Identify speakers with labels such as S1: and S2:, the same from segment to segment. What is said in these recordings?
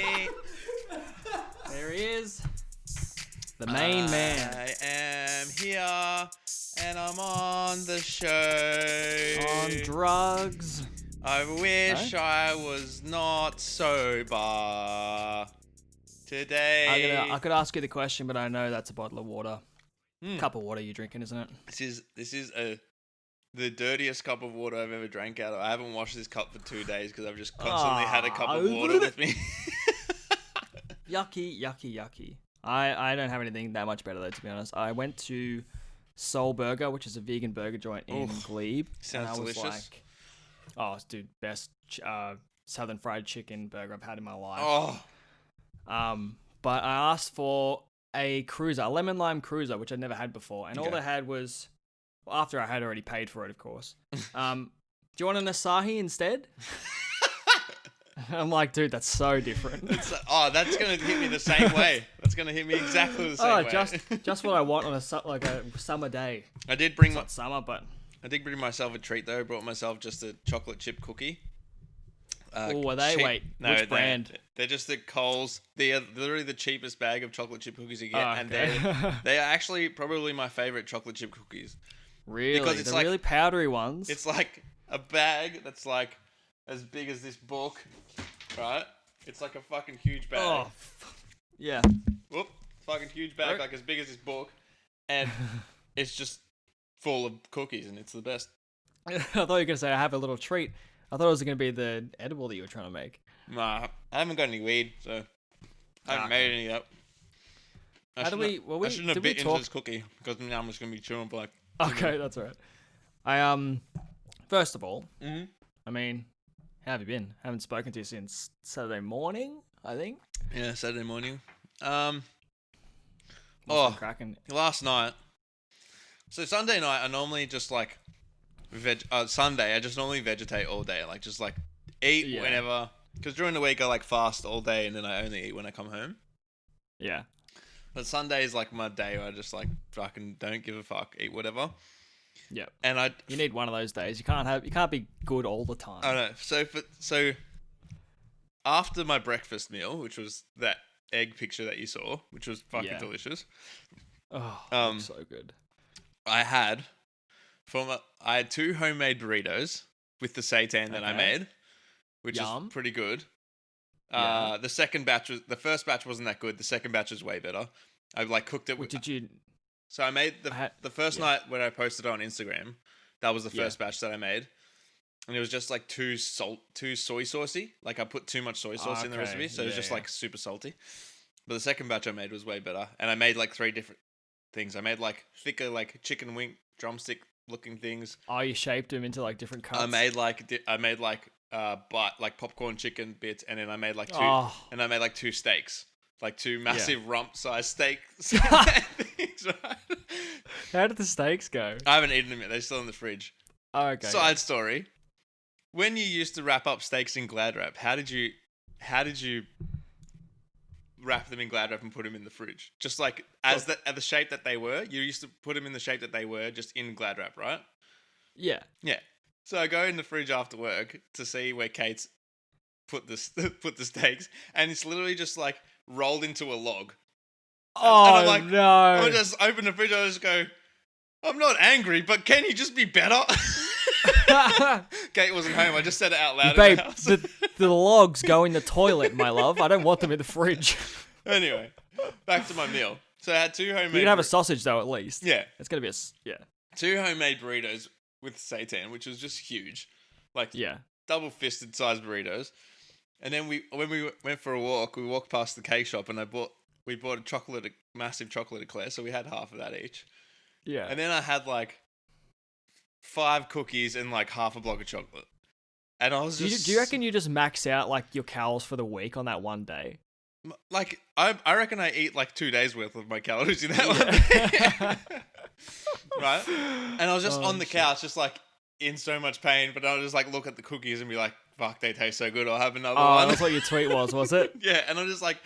S1: me.
S2: There he is. The main man.
S1: I am here and I'm on the show.
S2: On drugs.
S1: I wish I was not sober. Today.
S2: I could ask you the question, but I know that's a bottle of water. Cup of water you're drinking, isn't it?
S1: This is the dirtiest cup of water I've ever drank out of. I haven't washed this cup for 2 days because I've just constantly had a cup of water with me.
S2: Yucky. I don't have anything that much better though, to be honest. I went to Soul Burger, which is a vegan burger joint in Glebe.
S1: Sounds
S2: and I was
S1: delicious.
S2: like, oh, dude, best southern fried chicken burger I've had in my life.
S1: Oh,
S2: But I asked for a cruiser, a lemon lime cruiser, which I'd never had before, and all
S1: Okay.
S2: they had was, well, after I had already paid for it, of course. Do you want an Asahi instead? I'm like, dude, that's so different.
S1: that's gonna hit me the same way. That's gonna hit me exactly the same way.
S2: just what I want on a summer day.
S1: I did bring
S2: It's not summer, but
S1: I did bring myself a treat though. I brought myself just a chocolate chip cookie.
S2: are they? Wait, which brand?
S1: They're just the Coles. They are literally the cheapest bag of chocolate chip cookies you get,
S2: Oh,
S1: and
S2: okay.
S1: they are actually probably my favorite chocolate chip cookies.
S2: Really?
S1: Because it's
S2: the
S1: like-
S2: really powdery ones.
S1: It's like a bag that's like as big as this book, right? It's like a fucking huge bag.
S2: Oh, yeah.
S1: Whoop, fucking huge bag,
S2: Right.
S1: like as big as this book, and it's just full of cookies, and it's the best.
S2: I thought you were gonna say I have a little treat. I thought it was gonna be the edible that you were trying to make.
S1: Nah, I haven't got any weed, so I haven't made any yet. I shouldn't have bit into this cookie because now I'm just gonna be chewing for like.
S2: Okay, that's all right. I first of all,
S1: Mhm.
S2: I mean, how have you been? Haven't spoken to you since Saturday morning, I think.
S1: Yeah, Saturday morning.
S2: What's been cracking?
S1: Last night. So Sunday night, I normally just like Sunday, I just normally vegetate all day, like just like eat whenever. Because during the week I like fast all day, and then I only eat when I come home.
S2: Yeah.
S1: But Sunday is like my day where I just like fucking don't give a fuck, eat whatever.
S2: Yep.
S1: And
S2: You need one of those days. You can't be good all the time.
S1: I don't know. So after my breakfast meal, which was that egg picture that you saw, which was fucking delicious.
S2: Oh, looks so good.
S1: I had two homemade burritos with the seitan that I made, which is pretty good.
S2: Yeah.
S1: The first batch wasn't that good. The second batch was way better. I like cooked it. So I made the first night when I posted it on Instagram. That was the first batch that I made, and it was just like too soy saucy. Like I put too much soy sauce in the recipe, so it was just like super salty. But the second batch I made was way better, and I made like 3 different things. I made like thicker, like chicken wing drumstick looking things.
S2: Oh, you shaped them into like different cuts.
S1: I made popcorn chicken bits, and then I made like two steaks, like 2 massive rump sized steaks. Things, right?
S2: How did the steaks go?
S1: I haven't eaten them yet. They're still in the fridge.
S2: Oh, okay.
S1: Side story: when you used to wrap up steaks in Glad wrap, how did you wrap them in Glad wrap and put them in the fridge? Just like at the shape that they were, you used to put them in the shape that they were, just in Glad wrap, right?
S2: Yeah.
S1: Yeah. So I go in the fridge after work to see where Kate's put the steaks, and it's literally just like rolled into a log.
S2: Oh,
S1: and I'm like,
S2: no.
S1: I just open the fridge, I just go, I'm not angry, but can you just be better? Kate wasn't home. I just said it out loud
S2: Babe,
S1: in the house.
S2: the logs go in the toilet, my love. I don't want them in the fridge.
S1: Anyway, back to my meal. So I had 2 homemade...
S2: You can have a sausage, though, at least.
S1: Yeah.
S2: It's going to be
S1: 2 homemade burritos with seitan, which was just huge. Like,
S2: yeah.
S1: double-fisted sized burritos. And then when we went for a walk, we walked past the cake shop, and we bought a massive chocolate eclair, so we had half of that each.
S2: Yeah.
S1: And then I had like 5 cookies and like half a block of chocolate. And I was just...
S2: Do you reckon you just max out like your calories for the week on that one day?
S1: Like, I reckon I eat like 2 days worth of my calories in that one day. Right? And I was just on the couch, just like in so much pain, but I would just like look at the cookies and be like, fuck, they taste so good. I'll have another one.
S2: Oh, that's what your tweet was it?
S1: Yeah, and I'm just like,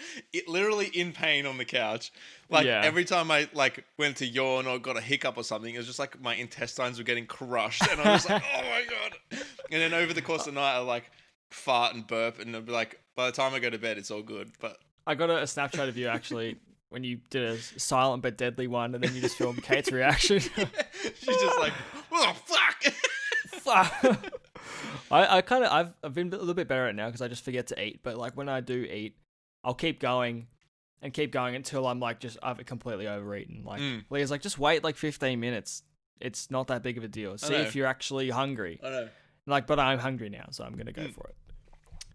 S1: literally in pain on the couch. Like, every time I like went to yawn or got a hiccup or something, it was just like my intestines were getting crushed, and I was like, oh my god. And then over the course of the night, I like fart and burp, and I'd be like, by the time I go to bed, it's all good. But
S2: I got a Snapchat of you actually when you did a silent but deadly one, and then you just filmed Kate's reaction.
S1: She's just like, oh fuck.
S2: Fuck. I've been a little bit better at it now because I just forget to eat. But like when I do eat, I'll keep going until I'm like I've completely overeaten. Like Leah's like, just wait like 15 minutes. It's not that big of a deal. See if you're actually hungry.
S1: I know.
S2: Like, but I'm hungry now, so I'm gonna go for it.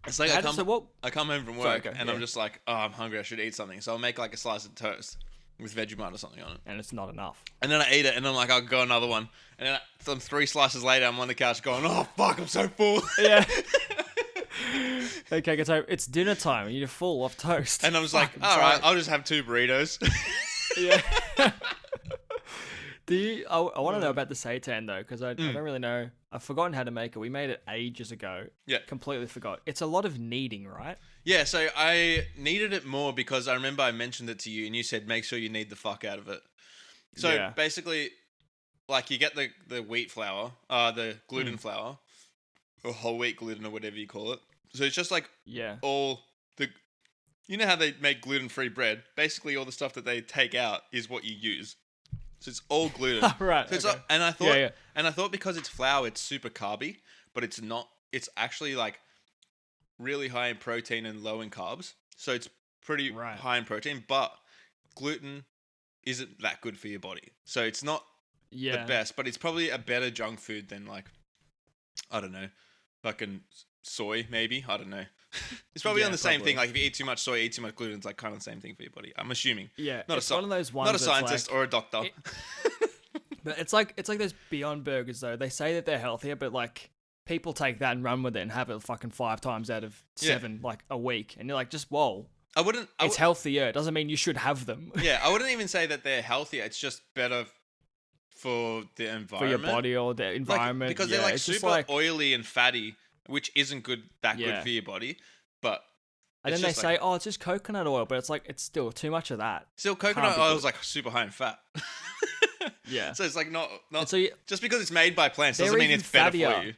S1: It's like I come home from work and
S2: yeah.
S1: I'm just like, oh, I'm hungry. I should eat something. So I'll make like a slice of toast with Vegemite or something on it.
S2: And it's not enough.
S1: And then I eat it, and I'm like, I'll go another one. And then some 3 slices later, I'm on the couch going, oh fuck, I'm so full.
S2: Yeah. Okay, so it's dinner time and you're full of toast.
S1: And I was like, all right, I'll just have 2 burritos.
S2: Yeah. I want to know about the seitan though, because I don't really know. I've forgotten how to make it. We made it ages ago.
S1: Yeah.
S2: Completely forgot. It's a lot of kneading, right?
S1: Yeah, so I needed it more because I remember I mentioned it to you and you said, make sure you knead the fuck out of it. So basically, like you get the wheat flour, the gluten flour, or whole wheat gluten or whatever you call it. So it's just like all the, you know how they make gluten-free bread? Basically all the stuff that they take out is what you use. So it's all gluten.
S2: Right.
S1: So it's
S2: okay.
S1: and I thought because it's flour, it's super carby, but it's not. It's actually like really high in protein and low in carbs. So it's pretty high in protein, but gluten isn't that good for your body. So it's not the best, but it's probably a better junk food than like, I don't know, fucking soy maybe. I don't know. It's probably on the same thing. Like if you eat too much soy, eat too much gluten, it's like kind of the same thing for your body. I'm assuming.
S2: Yeah.
S1: Not
S2: one of those ones.
S1: Not a scientist or a doctor.
S2: But it's like those Beyond Burgers though. They say that they're healthier, but like people take that and run with it and have it fucking 5 times out of 7 like a week, and you're like, just whoa. It's healthier. It doesn't mean you should have them.
S1: Yeah, I wouldn't even say that they're healthier. It's just better for the environment, for
S2: your body or the environment,
S1: because they're like super oily and fatty, which isn't good for your body. But
S2: and then they say, oh, it's just coconut oil, but it's like it's still too much of that.
S1: Still, coconut oil is like super high in fat.
S2: Yeah,
S1: so it's like not so just because it's made by plants doesn't mean it's better for you.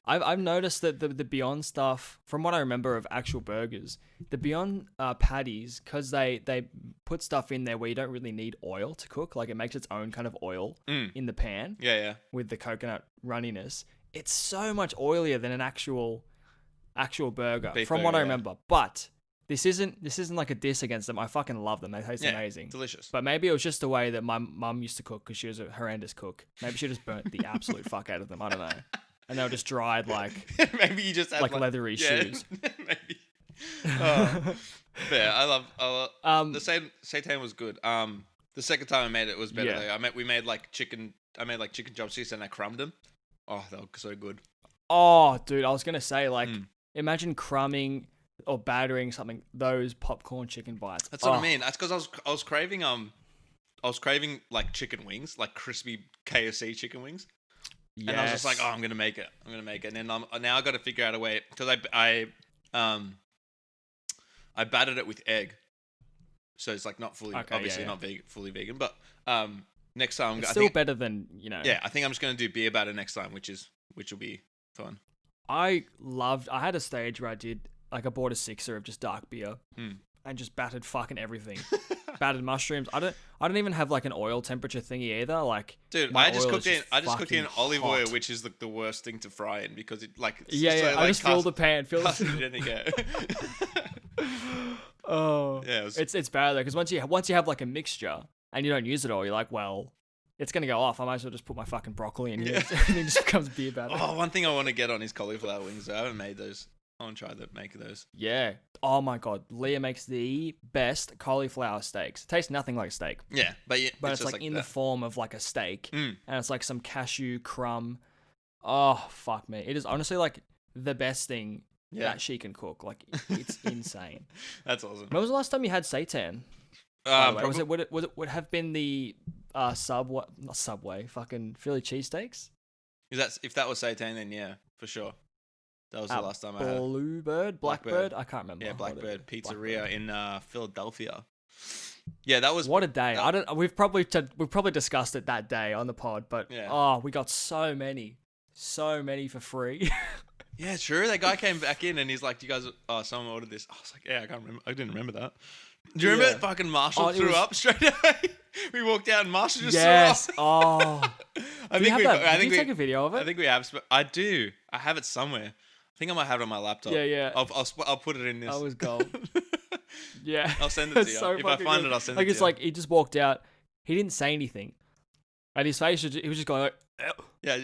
S2: I've noticed that the Beyond stuff, from what I remember of actual burgers, the Beyond patties, because they put stuff in there where you don't really need oil to cook, like it makes its own kind of oil in the pan.
S1: Yeah.
S2: With the coconut runniness, it's so much oilier than an actual burger, from what I remember. But this isn't like a diss against them. I fucking love them. They taste amazing.
S1: Delicious.
S2: But maybe it was just the way that my mum used to cook, because she was a horrendous cook. Maybe she just burnt the absolute fuck out of them. I don't know. And they were just dried like
S1: maybe you just had
S2: like leathery shoes.
S1: Maybe. Yeah, I love the seitan was good. The second time I made it was better though. We made like chicken chopsticks and I crumbed them. Oh, they were so good.
S2: Oh, dude, I was gonna say like imagine crumbing or battering those popcorn chicken bites.
S1: That's what I mean. That's because I was craving like chicken wings, like crispy KFC chicken wings. Yes. And I was just like, oh, I'm gonna make it. And then now I got to figure out a way, because I battered it with egg, so it's like not fully obviously not fully vegan, but next time
S2: it's still better than Yeah,
S1: I think I'm just gonna do beer batter next time, which will be fun.
S2: I had a stage where I bought a 6er of just dark beer and just battered fucking everything. Battered mushrooms. I don't even have like an oil temperature thingy either. Like,
S1: dude, I just cook in olive oil, which is the worst thing to fry in, because it like
S2: I just fill the pan, fill
S1: it.
S2: Oh yeah, it's bad though, because once you have like a mixture and you don't use it all, you're like, well, it's gonna go off. I might as well just put my fucking broccoli in here. And it just becomes beer batter.
S1: Oh, one thing I want to get on is cauliflower wings. I haven't made those. I want to try to make those.
S2: Yeah. Oh my god, Leah makes the best cauliflower steaks. It tastes nothing like steak.
S1: Yeah, but
S2: it's like in the form of like a steak, and it's like some cashew crumb. Oh fuck me! It is honestly like the best thing that she can cook. Like it's insane.
S1: That's awesome.
S2: When was the last time you had seitan? Would it have been the Subway fucking Philly cheesesteaks?
S1: If that was seitan, then yeah, for sure. That was the last time I had.
S2: Blackbird? I can't remember.
S1: Yeah, Blackbird Pizzeria in Philadelphia. Yeah, that was...
S2: What a day. We've probably discussed it that day on the pod, but we got so many for free.
S1: Yeah, true. That guy came back in and he's like, "You guys, someone ordered this." I was like, "Yeah, I can't remember. I didn't remember that." Do you remember fucking Marshall threw up straight away? We walked out and Marshall just threw up.
S2: Oh.
S1: I think
S2: Did you take a video of it?
S1: I think we have. I do. I have it somewhere. I think I might have it on my laptop.
S2: Yeah.
S1: I'll put it in this.
S2: That was gold. Yeah.
S1: I'll send it to you.
S2: So
S1: if I find it, I'll send it to you.
S2: Like, it's like he just walked out. He didn't say anything. And his face, he was just going like...
S1: Yeah.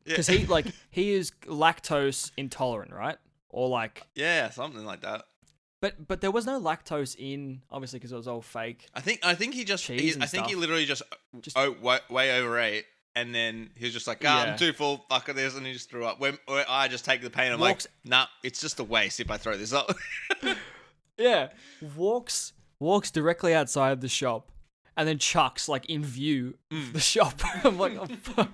S2: Because he is lactose intolerant, right? Or like...
S1: Yeah, something like that.
S2: But there was no lactose in, obviously, because it was all fake.
S1: I think he just... he literally just way overate. And then he was just like, I'm too full, fuck this, and he just threw up. Where I just take the pain, I'm like, nah, it's just a waste if I throw this up.
S2: Yeah. Walks directly outside the shop, and then chucks, like, in view the shop. I'm like, oh, fuck.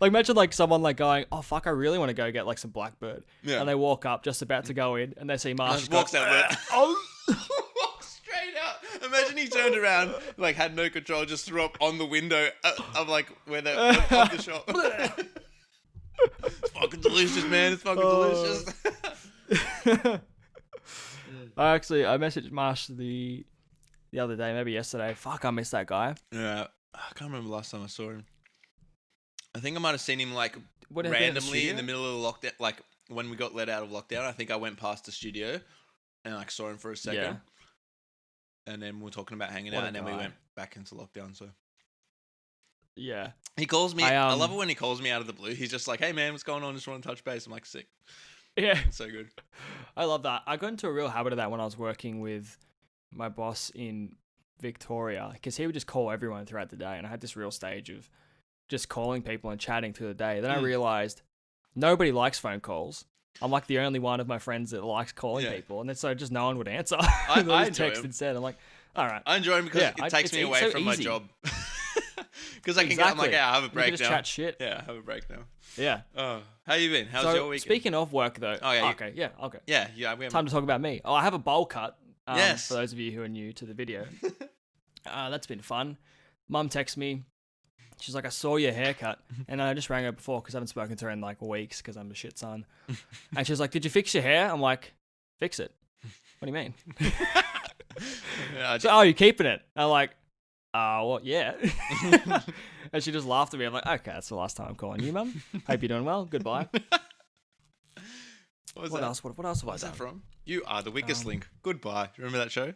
S2: Like, imagine, like, someone, like, going, oh, fuck, I really want to go get, like, some Blackbird. Yeah. And they walk up, just about to go in, and they see Marshall.
S1: Just walks out. Straight out. Imagine he turned around, like, had no control, just threw up on the window of, like, where they're of the shop. It's fucking delicious, man. It's fucking delicious.
S2: I messaged Marsh the other day, maybe yesterday. Fuck, I missed that guy.
S1: Yeah. I can't remember the last time I saw him. I think I might have seen him, like, randomly in the middle of the lockdown. Like, when we got let out of lockdown, I think I went past the studio and, like, saw him for a second. Yeah. And then we were talking about hanging out, and then we went back into lockdown, so...
S2: Yeah.
S1: He calls me... I love it when he calls me out of the blue. He's just like, hey, man, what's going on? Just want to touch base. I'm like, sick.
S2: Yeah.
S1: It's so good.
S2: I love that. I got into a real habit of that when I was working with my boss in Victoria, because he would just call everyone throughout the day, and I had this real stage of just calling people and chatting through the day. Then I realized nobody likes phone calls. I'm like the only one of my friends that likes calling people, and then so just no one would answer. I text instead. I'm like, all right.
S1: I enjoy him because it takes me away from my job. Because I can get, I'm like, yeah, I have a break now.
S2: Just chat shit.
S1: Yeah, I have a break now.
S2: Yeah.
S1: How you been? How's your weekend?
S2: Speaking of work, though.
S1: Oh, yeah.
S2: Okay. Yeah. Okay.
S1: Yeah.
S2: Time to talk about me. Oh, I have a bowl cut.
S1: Yes.
S2: For those of you who are new to the video. That's been fun. Mum texts me. She's like, I saw your haircut. And I just rang her before because I haven't spoken to her in like weeks because I'm a shit son. And she's like, did you fix your hair? I'm like, fix it? What do you mean? So, you're keeping it? I'm like, well, yeah. And she just laughed at me. I'm like, okay, that's the last time I'm calling you, Mum. Hope you're doing well. Goodbye. What else? What else have I done?
S1: What's that from? You are the weakest link. Goodbye. Remember that show?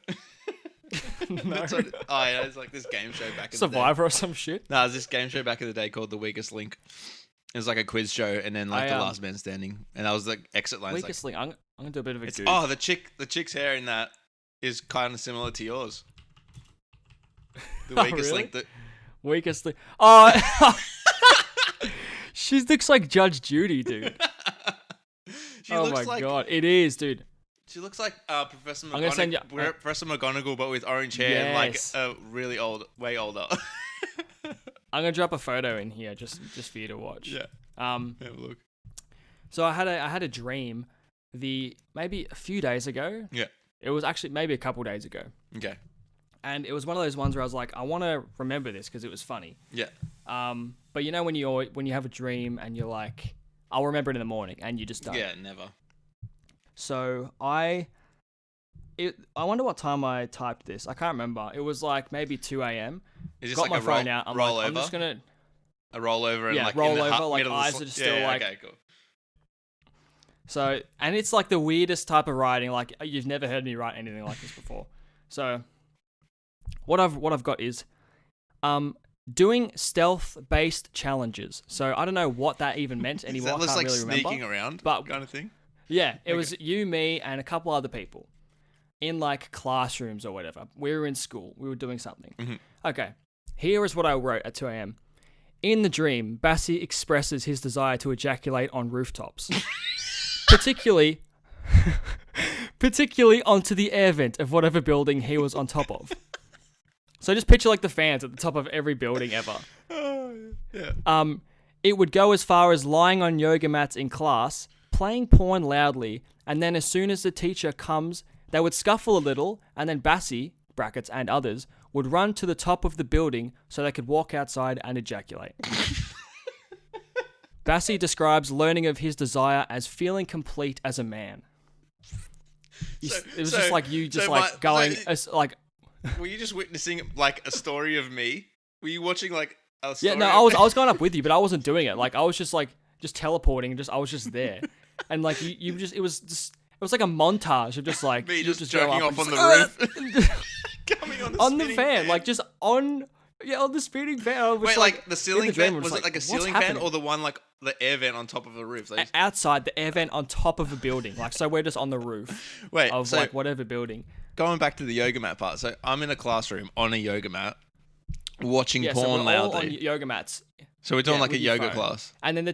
S2: No.
S1: It's like this game show back in the day.
S2: Survivor or some shit?
S1: No, it was this game show back in the day called The Weakest Link. It was like a quiz show, and then like the last man standing, and that was the exit lines.
S2: Weakest link. I'm gonna do a bit of a goof.
S1: Oh, the chick's hair in that is kind of similar to yours. The weakest link.
S2: Weakest link. Oh, she looks like Judge Judy, dude. Oh my god, it is, dude.
S1: She looks like Professor McGonagall, Professor McGonagall, but with orange hair and like really old, way older.
S2: I'm gonna drop a photo in here just for you to watch.
S1: Yeah. Have a look.
S2: So I had a dream, maybe a few days ago.
S1: Yeah.
S2: It was actually maybe a couple days ago.
S1: Okay.
S2: And it was one of those ones where I was like, I want to remember this because it was funny.
S1: Yeah.
S2: But you know when you have a dream and you're like, I'll remember it in the morning, and you just don't.
S1: Yeah, never.
S2: So I wonder what time I typed this. I can't remember. It was like maybe 2 a.m.
S1: Is this
S2: Got
S1: like
S2: my phone out. I'm
S1: rollover?
S2: like, I'm just gonna
S1: a rollover and like
S2: rollover.
S1: In the
S2: Like
S1: middle
S2: eyes are just still like.
S1: Okay, cool.
S2: So, and it's like the weirdest type of writing. Like you've never heard me write anything like this before. So, what I've got is, doing stealth-based challenges. So I don't know what that even meant anymore.
S1: That looks
S2: I can't
S1: like
S2: really remember.
S1: sneaking around,
S2: but
S1: kind of thing.
S2: Yeah, it was you, me, and a couple other people in like classrooms or whatever. We were in school. We were doing something.
S1: Mm-hmm.
S2: Okay, here is what I wrote at 2 a.m. In the dream, Bassie expresses his desire to ejaculate on rooftops, particularly onto the air vent of whatever building he was on top of. So just picture like the fans at the top of every building ever.
S1: Yeah.
S2: It would go as far as lying on yoga mats in class, playing porn loudly, and then as soon as the teacher comes, they would scuffle a little, and then Bassie, brackets and others, would run to the top of the building so they could walk outside and ejaculate. Bassie describes learning of his desire as feeling complete as a man. It was just like you just like going as like.
S1: Were you just witnessing like a story of me? Were you watching like a story?
S2: Yeah, no, I was going up with you, but I wasn't doing it. Like I was just teleporting, I was just there, and like it was like a montage of just like
S1: me
S2: you
S1: just jerking off on the roof, coming
S2: on the fan, like just on the spinning fan. I was
S1: Wait, like the ceiling fan? Was it like a ceiling fan
S2: happening?
S1: or the one like the air vent on top of a roof?
S2: Outside the air vent on top of a building, like so we're just on the roof.
S1: Wait,
S2: of like whatever building.
S1: Going back to the yoga mat part, so I'm in a classroom on a yoga mat, watching porn
S2: so we're
S1: loudly.
S2: all on yoga mats.
S1: So we're doing like a yoga class,
S2: and then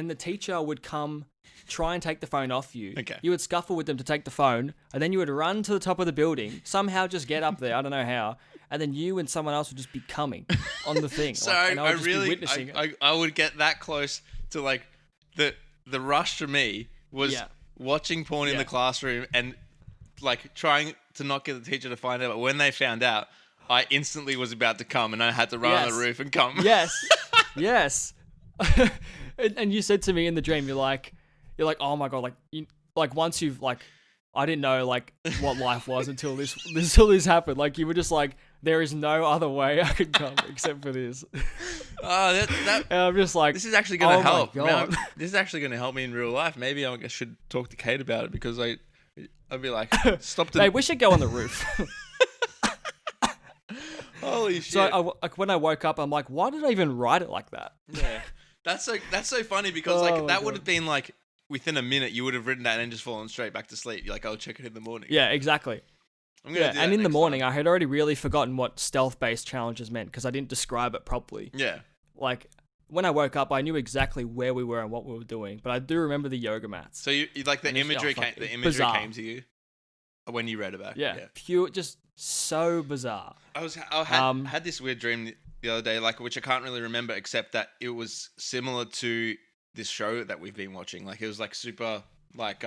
S2: the teacher would come try and take the phone off you.
S1: Okay.
S2: You would scuffle with them to take the phone, and then you would run to the top of the building, somehow just get up there, I don't know how, and then you and someone else would just be coming on the thing.
S1: So
S2: and
S1: I would get that close to like the rush for me was watching porn in the classroom and like trying to not get the teacher to find out, but when they found out, I instantly was about to come and I had to run on the roof and come.
S2: Yes. Yes. and you said to me in the dream, you're like, oh my God, like once you've like, I didn't know like what life was until this happened. Like you were just like, there is no other way I could come except for this.
S1: Oh,
S2: and I'm just like,
S1: this is actually going to help.
S2: My God.
S1: This is actually going to help me in real life. Maybe I should talk to Kate about it because I'd be like, stop the...
S2: Hey, we should go on the roof.
S1: Holy shit.
S2: So when I woke up, I'm like, why did I even write it like that?
S1: Yeah. That's so funny because like that would have been like within a minute you would have written that and then just fallen straight back to sleep. You're like, I'll check it in the morning.
S2: Yeah, exactly.
S1: I'm gonna do that
S2: and in the morning,
S1: time.
S2: I had already really forgotten what stealth-based challenges meant because I didn't describe it properly.
S1: Yeah.
S2: Like, when I woke up, I knew exactly where we were and what we were doing, but I do remember the yoga mats.
S1: So you like the imagery came to you when you read about it.
S2: Yeah. Pure, just so bizarre.
S1: I had this weird dream the other day, like which I can't really remember, except that it was similar to this show that we've been watching. Like it was like super like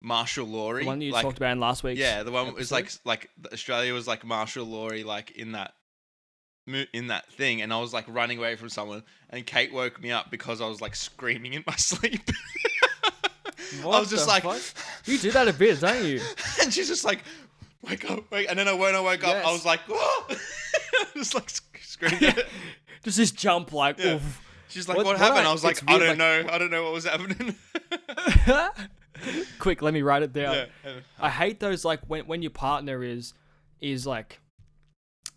S1: martial law.
S2: The one that you talked about in last week.
S1: Yeah, the one was like Australia was like martial law, like in that thing, and I was like running away from someone, and Kate woke me up because I was like screaming in my sleep.
S2: What I was just like, fuck? You do that a bit, don't you?
S1: And she's just like, wake up, and then when I woke up, I was like, whoa! Just like screaming.
S2: Just this jump, like. Yeah. Oof.
S1: She's like, what happened? I was like, I don't know what was happening.
S2: Quick, let me write it down. Yeah. I hate those like when your partner is like,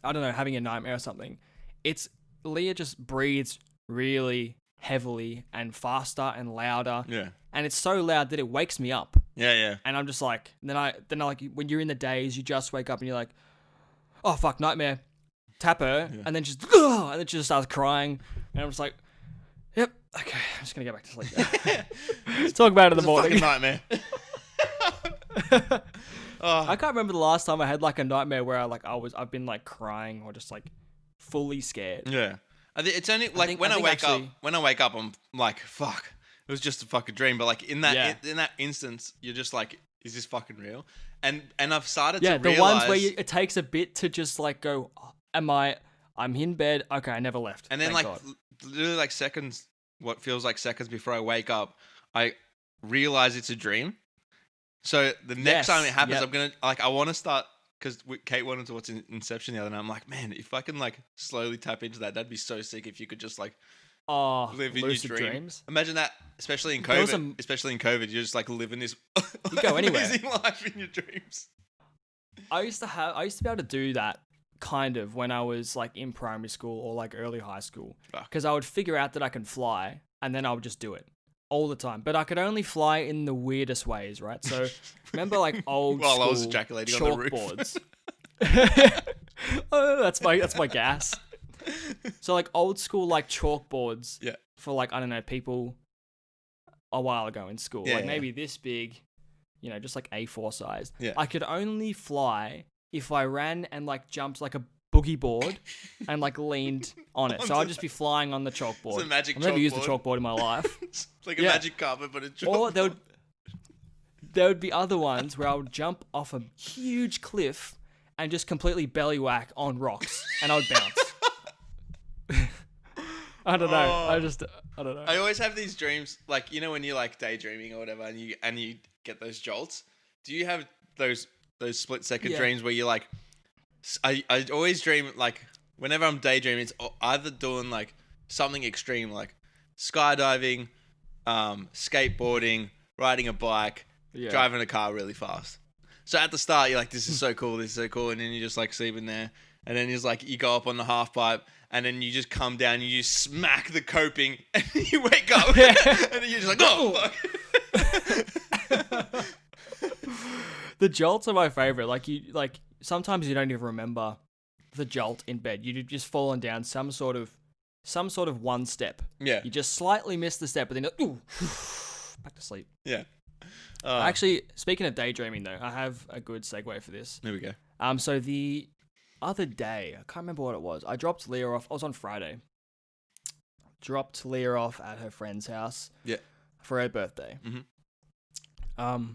S2: I don't know, having a nightmare or something. It's Leah just breathes really heavily and faster and louder.
S1: Yeah.
S2: And it's so loud that it wakes me up.
S1: Yeah, yeah.
S2: And I'm just like, then I like when you're in the daze, you just wake up and you're like, oh fuck, nightmare. Tap her, and then she just starts crying, and I'm just like, yep, okay, I'm just gonna go back to sleep. Talk about it in the morning.
S1: A nightmare.
S2: I can't remember the last time I had like a nightmare where I've been like crying or just like fully scared.
S1: Yeah, it's only like when I wake up, I'm like, fuck, it was just a fucking dream. But like in that instance, you're just like, is this fucking real? And I've started to realize...
S2: the ones where it takes a bit to just like go, I'm in bed, okay, I never left.
S1: And then literally like seconds, what feels like seconds before I wake up, I realize it's a dream. So the next time it happens, I'm going to, like, I want to start, because Kate wanted to watch Inception the other night. I'm like, man, if I can like slowly tap into that'd be so sick if you could just like live in your dreams. Imagine that, especially in COVID, you're just like living this
S2: you go anywhere.
S1: amazing life in your dreams.
S2: I used to be able to do that kind of when I was like in primary school or like early high school, because I would figure out that I can fly and then I would just do it all the time. But I could only fly in the weirdest ways, right? So remember like old
S1: while
S2: school
S1: I was ejaculating
S2: chalkboards. Oh, that's my gas. So like old school like chalkboards for like, I don't know, people a while ago in school, maybe this big, you know, just like A4 size.
S1: Yeah.
S2: I could only fly if I ran and like jumped like a boogie board and like leaned on it. So I'd just be flying on the chalkboard.
S1: It's a magic
S2: I've never used a chalkboard in my life.
S1: It's like a magic carpet, but a chalkboard.
S2: Or there would be other ones where I would jump off a huge cliff and just completely belly whack on rocks and I would bounce. I don't know. I don't know.
S1: I always have these dreams, like, you know, when you're like daydreaming or whatever, and you get those jolts. Do you have those split second dreams where you're like, I always dream, like, whenever I'm daydreaming, it's either doing like something extreme, like skydiving, skateboarding, riding a bike, driving a car really fast. So at the start, you're like, this is so cool, this is so cool. And then you're just like sleeping there. And then it's like, you go up on the half pipe and then you just come down, you just smack the coping and you wake up. And then you're just like, oh, fuck.
S2: The jolts are my favorite. Like sometimes you don't even remember the jolt in bed. You've just fallen down some sort of one step.
S1: Yeah.
S2: You just slightly miss the step, but then ooh, back to sleep.
S1: Yeah.
S2: Actually, speaking of daydreaming though, I have a good segue for this.
S1: There we go.
S2: So the other day, I can't remember what it was. I dropped Leah off. I was on Friday. Dropped Leah off at her friend's house.
S1: Yeah.
S2: For her birthday.
S1: Mm-hmm.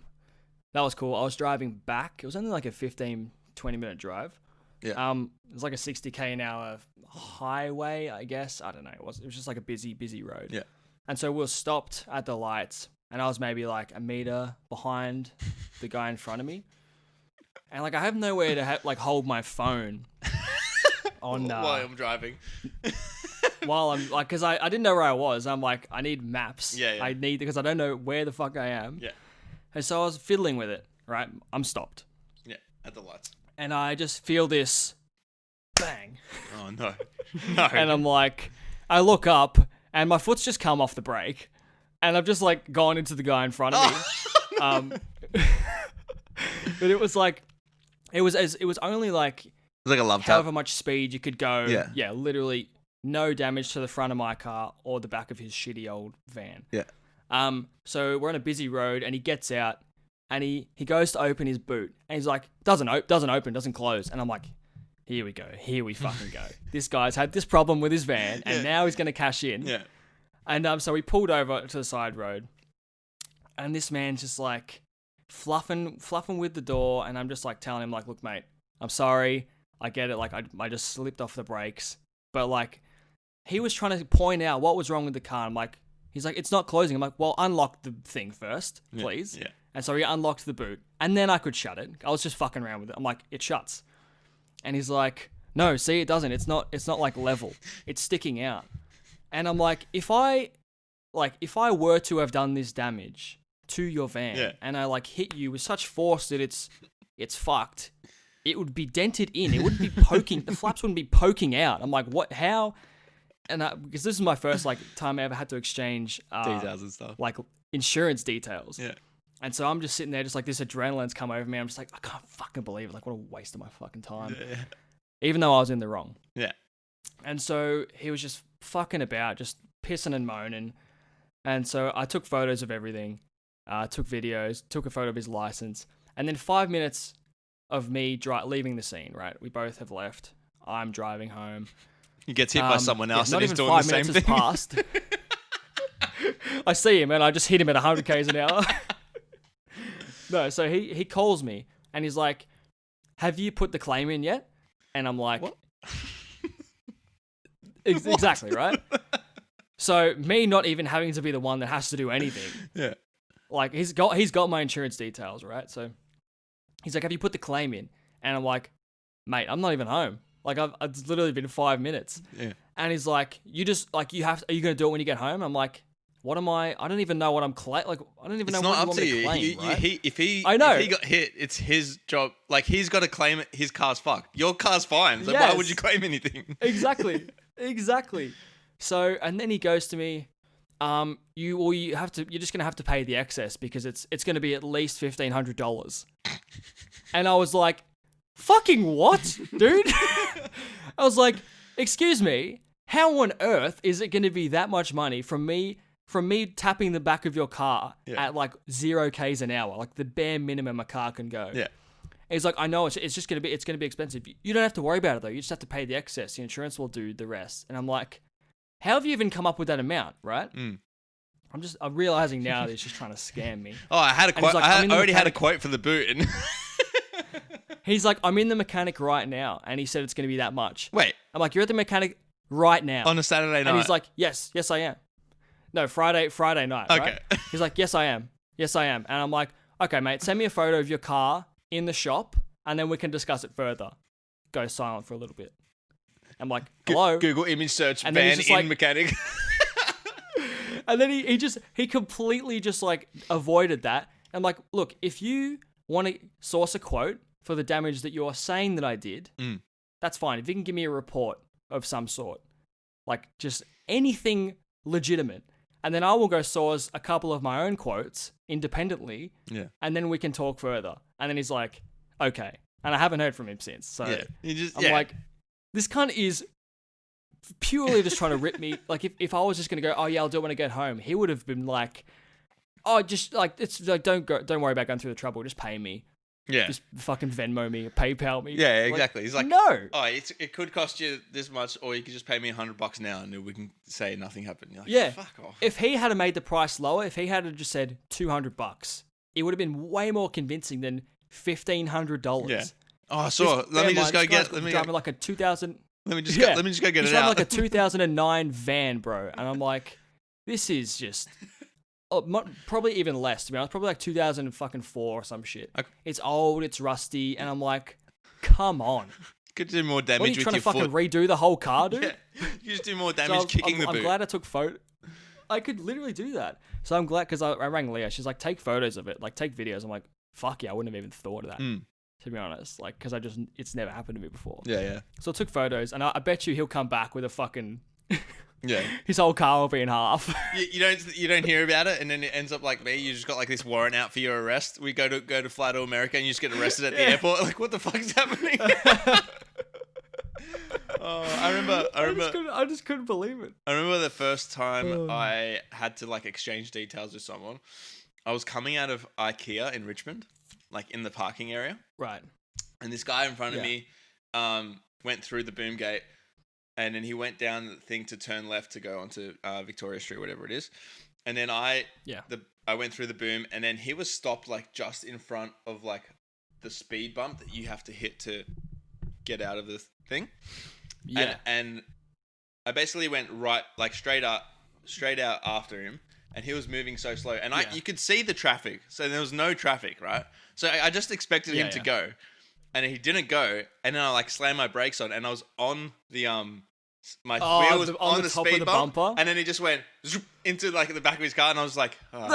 S2: That was cool. I was driving back. It was only like a 15-20 minute drive.
S1: Yeah.
S2: It was like a 60k an hour highway, I guess. I don't know. It was just like a busy road.
S1: Yeah.
S2: And so we were stopped at the lights, and I was maybe like a meter behind the guy in front of me. And like I have nowhere to like hold my phone on
S1: while I'm driving.
S2: While I'm like, because I didn't know where I was. I'm like, I need maps.
S1: Yeah.
S2: Because I don't know where the fuck I am.
S1: Yeah.
S2: And so I was fiddling with it. Right, I'm stopped.
S1: Yeah, at the lights.
S2: And I just feel this bang.
S1: Oh no, no.
S2: And I'm like, I look up and my foot's just come off the brake, and I've just like gone into the guy in front of me. But it was like, it was only like,
S1: it was like a love tap.
S2: However much speed you could go. Yeah, literally no damage to the front of my car or the back of his shitty old van.
S1: Yeah.
S2: So we're on a busy road, and he gets out, and he goes to open his boot, and he's like, doesn't open, doesn't close. And I'm like, here we go. Here we fucking go. This guy's had this problem with his van, and now he's going to cash in.
S1: Yeah.
S2: And so we pulled over to the side road, and this man's just like fluffing with the door, and I'm just like telling him like, look, mate, I'm sorry. I get it. Like I just slipped off the brakes, but like he was trying to point out what was wrong with the car. I'm like, he's like, it's not closing. I'm like, well, unlock the thing first, please.
S1: Yeah.
S2: And so he unlocked the boot, and then I could shut it. I was just fucking around with it. I'm like, it shuts. And he's like, no, see, it doesn't. It's not like level. It's sticking out. And I'm like, if I were to have done this damage to your van, and I like hit you with such force that it's fucked, it would be dented in. It wouldn't be poking. The flaps wouldn't be poking out. I'm like, what? How? And because this is my first like time I ever had to exchange
S1: details and stuff,
S2: like insurance details.
S1: Yeah.
S2: And so I'm just sitting there, just like this adrenaline's come over me. I'm just like, I can't fucking believe it. Like, what a waste of my fucking time. Yeah. Even though I was in the wrong.
S1: Yeah.
S2: And so he was just fucking about, just pissing and moaning. And so I took photos of everything, took videos, took a photo of his license. And then 5 minutes of me leaving the scene, right? We both have left. I'm driving home.
S1: He gets hit by someone else and he's doing the same thing.
S2: Not even 5 minutes has passed. I see him and I just hit him at 100 k's an hour. No, so he calls me and he's like, have you put the claim in yet? And I'm like,
S1: what?
S2: Exactly, right? So me not even having to be the one that has to do anything.
S1: Yeah.
S2: Like he's got my insurance details, right? So he's like, have you put the claim in? And I'm like, mate, I'm not even home. Like it's literally been 5 minutes.
S1: Yeah.
S2: And he's like, are you going to do it when you get home? I'm like, what am I don't even know what I'm I don't even know what you want me to claim, right?
S1: If he got hit, it's his job. Like he's got to claim it. His car's fucked. Your car's fine. So why would you claim anything?
S2: Exactly. So and then he goes to me, you're just gonna have to pay the excess because it's gonna be at least $1,500. And I was like, fucking what, dude? I was like, excuse me, how on earth is it gonna be that much money from me tapping the back of your car at like 0 k's an hour, like the bare minimum a car can go.
S1: Yeah.
S2: And he's like, I know it's gonna be expensive. You don't have to worry about it though. You just have to pay the excess. The insurance will do the rest. And I'm like, how have you even come up with that amount, right? I'm realizing now that he's just trying to scam me.
S1: Oh, I had a quote. Like, I already had a quote for the boot. And
S2: he's like, I'm in the mechanic right now, and he said it's gonna be that much.
S1: Wait.
S2: I'm like, you're at the mechanic. right now.
S1: On a Saturday night.
S2: And he's like, yes, I am. No, Friday night,
S1: okay.
S2: right? He's like, yes, I am. And I'm like, okay, mate, send me a photo of your car in the shop and then we can discuss it further. Go silent for a little bit. I'm like, hello?
S1: Google image search,
S2: and
S1: van in mechanic.
S2: And then he completely just like avoided that. I'm like, look, if you want to source a quote for the damage that you're saying that I did, that's fine. If you can give me a report of some sort, like just anything legitimate, and then I will go source a couple of my own quotes independently, and then we can talk further. And then he's like, okay. And I haven't heard from him since. So I'm like, this cunt is purely just trying to rip me. Like if I was just going to go, oh yeah, I'll do it when I get home, he would have been like, oh, just like, it's like, don't worry about going through the trouble. Just pay me.
S1: Yeah.
S2: Just fucking Venmo me, PayPal me.
S1: Yeah, exactly. He's like,
S2: no.
S1: Oh, it could cost you this much, or you could just pay me $100 now, and we can say nothing happened. You're like,
S2: yeah.
S1: Fuck off.
S2: If he had made the price lower, if he had just said $200, it would have been way more convincing than $1,500.
S1: Yeah. Oh, so let me just go get. Let me
S2: driving like a 2000.
S1: Let me just go get it out.
S2: Like a 2009 van, bro, and I'm like, this is just. Probably even less, to be honest. Probably like 2004 or some shit. Okay. It's old, it's rusty, and I'm like, come on.
S1: Could do more damage with your foot.
S2: What, are you trying to fucking redo the whole car, dude?
S1: Yeah. You just do more damage kicking the boot.
S2: I'm glad I took photo. I could literally do that. So I'm glad, because I rang Leah. She's like, take photos of it. Like, take videos. I'm like, fuck yeah, I wouldn't have even thought of that, to be honest. Like, because it's never happened to me before.
S1: Yeah.
S2: So I took photos, and I bet you he'll come back with a fucking...
S1: Yeah,
S2: his whole car will be in half.
S1: You don't hear about it, and then it ends up like me. You just got like this warrant out for your arrest. We go to fly to America, and you just get arrested at the airport. Like, what the fuck is happening?
S2: I just couldn't believe it.
S1: I remember the first time I had to like exchange details with someone. I was coming out of IKEA in Richmond, like in the parking area,
S2: right?
S1: And this guy in front of me went through the boom gate. And then he went down the thing to turn left to go onto Victoria Street, whatever it is. And then I went through the boom, and then he was stopped like just in front of like the speed bump that you have to hit to get out of the thing. Yeah. And I basically went right, like straight out after him, and he was moving so slow, and you could see the traffic, so there was no traffic, right? So I just expected him to go, and he didn't go, and then I like slammed my brakes on, and I was on the my wheel was on the speed bump, bumper, and then he just went into like the back of his car, and I was like, I'm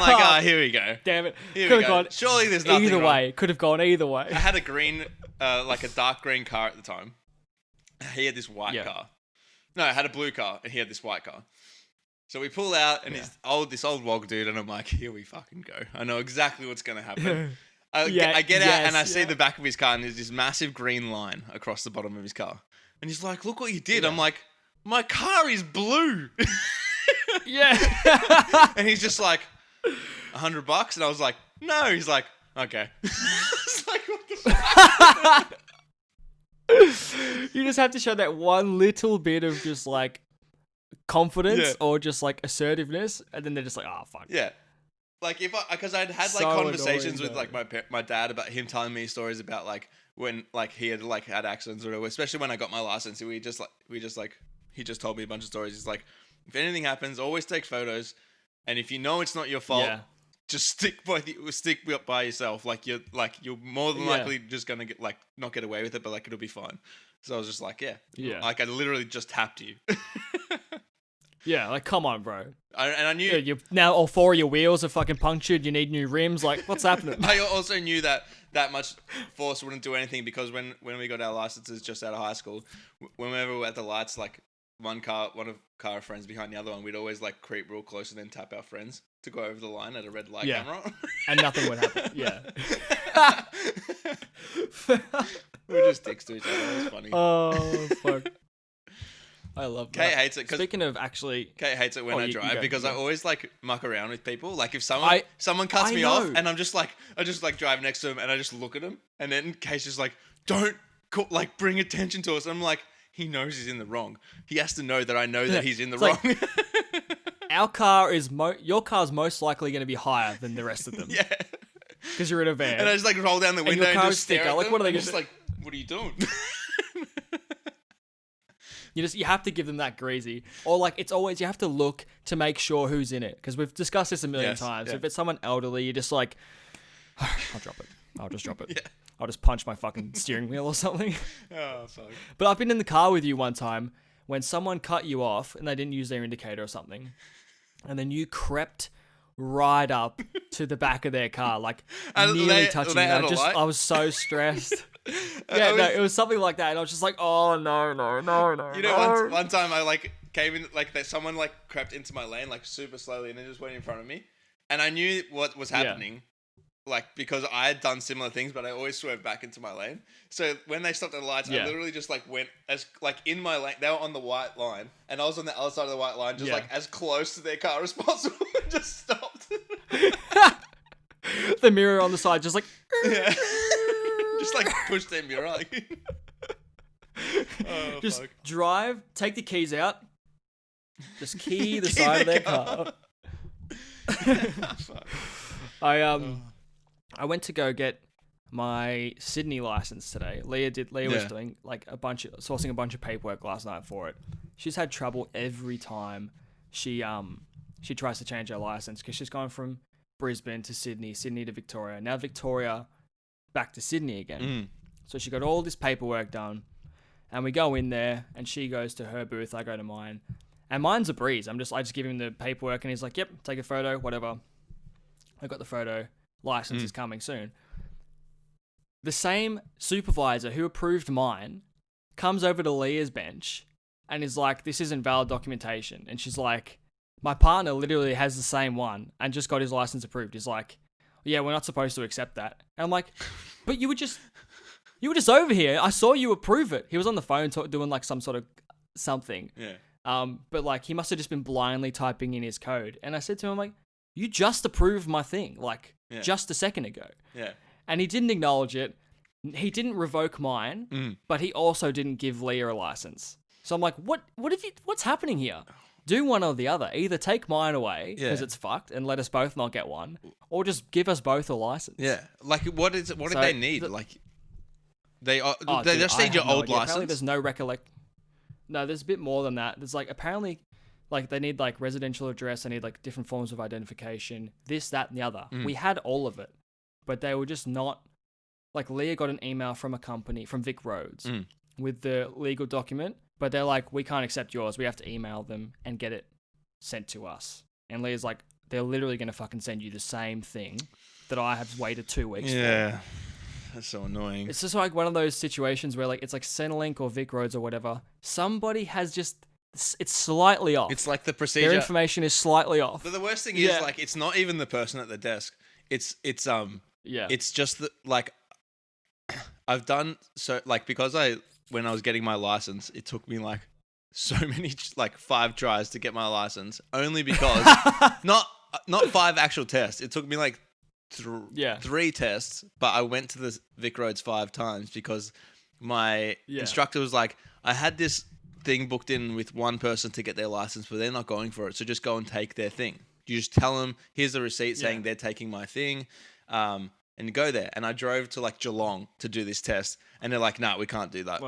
S1: like, here we go.
S2: Damn it.
S1: Here we go. Surely there's nothing
S2: either
S1: wrong.
S2: way. Could have gone either way.
S1: I had a green, like a dark green car at the time. He had this white car. No, I had a blue car, and he had this white car. So we pull out, and this old wog dude, and I'm like, here we fucking go. I know exactly what's gonna happen. I get out, and I see the back of his car, and there's this massive green line across the bottom of his car. And he's like, look what you did. I'm like, my car is blue. And he's just like, $100? And I was like, no. He's like, okay. It's like, what the fuck?
S2: You just have to show that one little bit of just like confidence or just like assertiveness. And then they're just like, oh, fuck.
S1: Yeah. Like because I'd had like conversations with like my dad about him telling me stories about like when like he had like had accidents or whatever, especially when I got my license. He just told me a bunch of stories. He's like, if anything happens, always take photos, and if you know it's not your fault, just stick by yourself. Like you're more than likely just gonna get like not get away with it, but like it'll be fine. So I was just like, like I literally just tapped you.
S2: Yeah, like, come on, bro.
S1: I knew...
S2: you now all four of your wheels are fucking punctured. You need new rims. Like, what's happening?
S1: I also knew that much force wouldn't do anything because when we got our licenses just out of high school, whenever we were at the lights, like, one of friends behind the other one, we'd always, like, creep real close and then tap our friends to go over the line at a red light camera.
S2: And nothing would happen. Yeah.
S1: We were just dicks to each other. It was funny.
S2: Oh, fuck. I love that.
S1: Kate hates it.
S2: Speaking of actually...
S1: Kate hates it when I drive because I always like muck around with people. Like if someone cuts me off and I just drive next to them and I just look at them and then Kate's just like, don't bring attention to us. And I'm like, he knows he's in the wrong. He has to know that I know that he's in the wrong.
S2: Our car is... your car's most likely going to be higher than the rest of them.
S1: Yeah.
S2: Because you're in a van.
S1: And I just like roll down the window and just stare at them.
S2: Like, what are they
S1: just like, what are you doing?
S2: You have to give them that greasy, or like it's always you have to look to make sure who's in it, because we've discussed this a million times.
S1: Yeah.
S2: If it's someone elderly, you're just like, I'll drop it. I'll just drop it.
S1: Yeah.
S2: I'll just punch my fucking steering wheel or something.
S1: Oh, fuck.
S2: But I've been in the car with you one time when someone cut you off and they didn't use their indicator or something, and then you crept right up to the back of their car, like nearly touching me. I was so stressed. It was something like that, and I was just like, oh no.
S1: You know, one time I like came in, like that someone like crept into my lane like super slowly, and then just went in front of me, and I knew what was happening. Like, because I had done similar things, but I always swerved back into my lane. So when they stopped at the lights, I literally just like went as like in my lane. They were on the white line, and I was on the other side of the white line, just like as close to their car as possible, and just stopped.
S2: The mirror on the side, just like
S1: just like push their mirror. Like,
S2: just drive, take the keys out, just key the side of their car. I went to go get my Sydney license today. Leah was doing like sourcing a bunch of paperwork last night for it. She's had trouble every time she tries to change her license, because she's gone from Brisbane to Sydney to Victoria, now Victoria back to Sydney again. So she got all this paperwork done, and we go in there, and she goes to her booth, I go to mine, and mine's a breeze. I just give him the paperwork, and he's like, yep, take a photo, whatever. I got the photo. License is coming soon. The same supervisor who approved mine comes over to Leah's bench and is like, this isn't valid documentation. And she's like, my partner literally has the same one and just got his license approved. He's like, yeah, we're not supposed to accept that. And I'm like, but you were just over here. I saw you approve it. He was on the phone doing like some sort of something.
S1: Yeah.
S2: But like he must have just been blindly typing in his code. And I said to him, like, you just approved my thing. Like, just a second ago.
S1: Yeah.
S2: And he didn't acknowledge it. He didn't revoke mine, but he also didn't give Leah a license. So I'm like, what's happening here? Do one or the other. Either take mine away because it's fucked and let us both not get one, or just give us both a license.
S1: Yeah. Like, what did they need? They just need your old license.
S2: Apparently there's no No, there's a bit more than that. There's like apparently like they need like residential address, they need like different forms of identification, this, that, and the other. We had all of it, but they were just not, like Leah got an email from a company, from Vic Roads, with the legal document, but they're like, we can't accept yours. We have to email them and get it sent to us. And Leah's like, they're literally going to fucking send you the same thing that I have waited 2 weeks for.
S1: Yeah. That's so annoying.
S2: It's just like one of those situations where like, it's like Centrelink or Vic Roads or whatever. Somebody has just, it's slightly off.
S1: It's like the procedure.
S2: Their information is slightly off.
S1: But the worst thing is like it's not even the person at the desk. It's just that like I've done so like because when I was getting my license, it took me like so many like 5 tries to get my license, only because not 5 actual tests. It took me like 3 tests, but I went to the Vic Roads 5 times because my instructor was like, I had this thing booked in with one person to get their license, but they're not going for it. So just go and take their thing. You just tell them, here's the receipt saying they're taking my thing, and you go there. And I drove to like Geelong to do this test, and they're like, nah, we can't do that.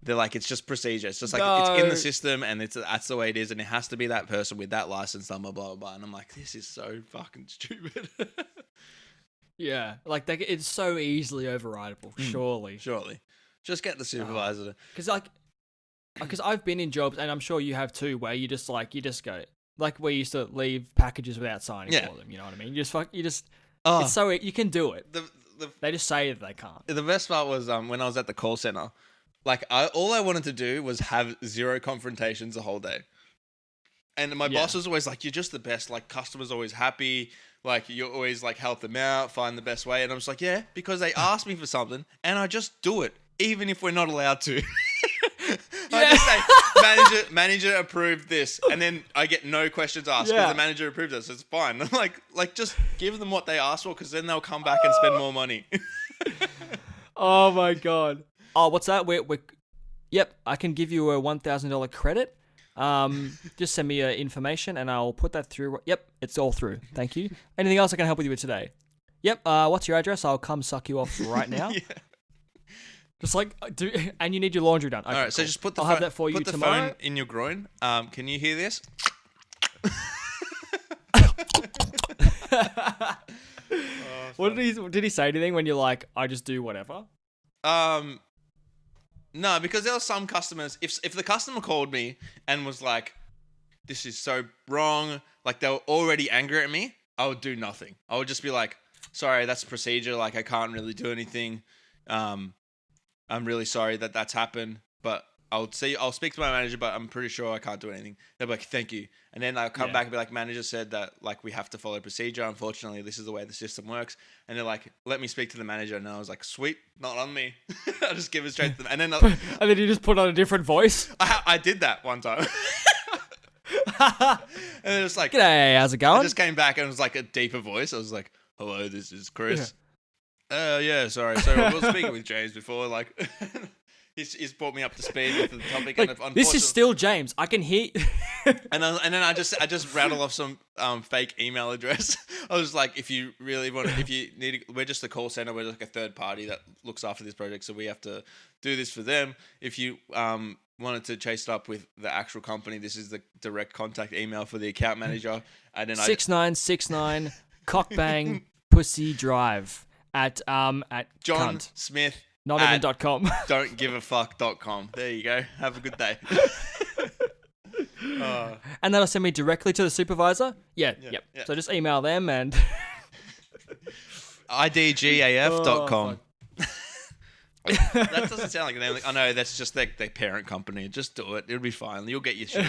S1: They're like, it's just procedure. It's just like, it's in the system, and that's the way it is, and it has to be that person with that license number, blah, blah, blah. And I'm like, this is so fucking stupid.
S2: Yeah, like it's so easily overrideable, surely.
S1: Just get the supervisor.
S2: Because I've been in jobs, and I'm sure you have too, where you just go, like we used to leave packages without signing for them. You know what I mean? It's so you can do it. They just say that they can't.
S1: The best part was when I was at the call center, like all I wanted to do was have 0 confrontations the whole day, and my boss was always like, "You're just the best. Like customers always happy. Like you always like help them out, find the best way." And I'm just like, "Yeah," because they asked me for something, and I just do it, even if we're not allowed to. I just say, manager approved this, and then I get no questions asked because the manager approved it, so it's fine. I'm like just give them what they asked for, because then they'll come back and spend more money.
S2: Oh my god! Oh, what's that? Yep, I can give you a $1,000 credit. Just send me your information, and I'll put that through. Yep, it's all through. Thank you. Anything else I can help with today? Yep. What's your address? I'll come suck you off right now. Just like and you need your laundry done. Okay,
S1: all right, so
S2: cool.
S1: just put the
S2: I'll
S1: phone,
S2: have that for you
S1: put the
S2: tomorrow.
S1: phone in your groin. Can you hear this?
S2: What did he say anything when you're like, I just do whatever?
S1: No, because there were some customers. If the customer called me and was like, "This is so wrong," like they were already angry at me, I would do nothing. I would just be like, "Sorry, that's procedure. Like I can't really do anything. I'm really sorry that that's happened, but I'll speak to my manager, but I'm pretty sure I can't do anything." They'll be like, "Thank you." And then I'll come back and be like, "Manager said that like we have to follow procedure. Unfortunately, this is the way the system works." And they're like, "Let me speak to the manager." And I was like, "Sweet, not on me." I just give it straight to them. And then
S2: and then you just put on a different voice.
S1: I did that one time. And it was like,
S2: "G'day, how's it going?"
S1: I just came back and it was like a deeper voice. I was like, "Hello, this is Chris." Yeah, sorry. So we were speaking with James before, like he's brought me up to speed with the topic.
S2: Like,
S1: and
S2: this is still James. I can hear.
S1: and then I just rattle off some fake email address. I was like, if you need, we're just a call center. We're like a third party that looks after this project, so we have to do this for them. If you wanted to chase it up with the actual company, this is the direct contact email for the account manager. And then
S2: 6969 Cockbang Pussy Drive at
S1: John
S2: cunt.
S1: Smith.
S2: Not even.com.
S1: Don'tgiveafuck.com. There you go. Have a good day.
S2: And that'll send me directly to the supervisor? Yep. So just email them and...
S1: idgaf.com. That doesn't sound like a name. Like, I know that's just their parent company. Just do it. It'll be fine. You'll get your shit.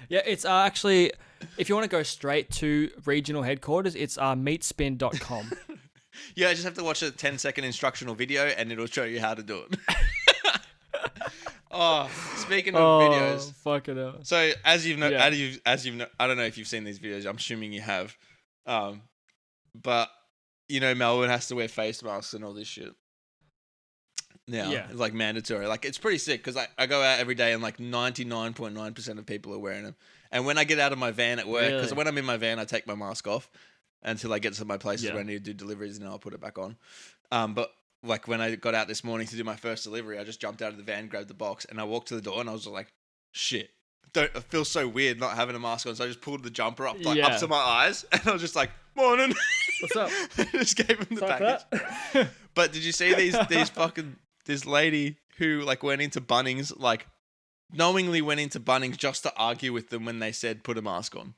S2: Yeah, it's actually... If you want to go straight to regional headquarters, it's meatspin.com.
S1: Yeah, I just have to watch a 10-second instructional video and it'll show you how to do it. Speaking of videos,
S2: fucking hell.
S1: So as you've I don't know if you've seen these videos. I'm assuming you have, but you know Melbourne has to wear face masks and all this shit. Now it's like mandatory. Like it's pretty sick because I go out every day and like 99.9% of people are wearing them. And when I get out of my van at work, because when I'm in my van, I take my mask off until I get to my places where I need to do deliveries, and then I'll put it back on. But like when I got out this morning to do my first delivery, I just jumped out of the van, grabbed the box, and I walked to the door, and I was like, "Shit, it feels so weird not having a mask on." So I just pulled the jumper up up to my eyes, and I was just like, "Morning,
S2: what's up?"
S1: I just gave him the package. But did you see this lady who like went into Bunnings, like knowingly went into Bunnings just to argue with them when they said put a mask on?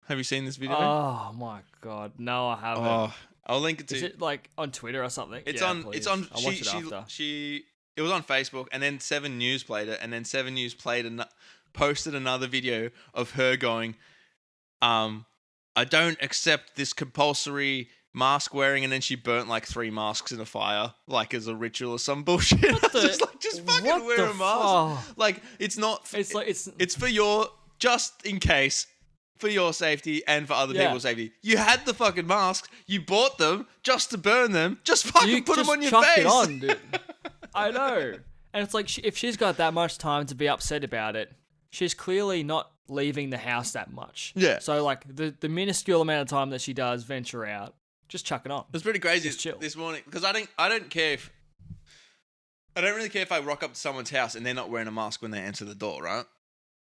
S1: Have you seen this video?
S2: Oh my god, no, I haven't.
S1: Oh, I'll link it to you.
S2: Is it like on Twitter or something?
S1: It's
S2: on.
S1: It's on.
S2: I'll watch it after.
S1: It was on Facebook, and then 7 News played it, and then 7 News posted another video of her going, "I don't accept this compulsory mask wearing," and then she burnt like 3 masks in a fire, like as a ritual or some bullshit. Just fucking wear a mask. Like it's not. It's for your just in case. For your safety and for other people's safety. You had the fucking masks. You bought them just to burn them. Just fucking put them on your face.
S2: It on, dude. I know. And it's like, if she's got that much time to be upset about it, she's clearly not leaving the house that much.
S1: Yeah.
S2: So like the minuscule amount of time that she does venture out, just chuck it on.
S1: It was pretty crazy
S2: chill.
S1: This morning because I don't care if I don't really care if I rock up to someone's house and they're not wearing a mask when they enter the door, right?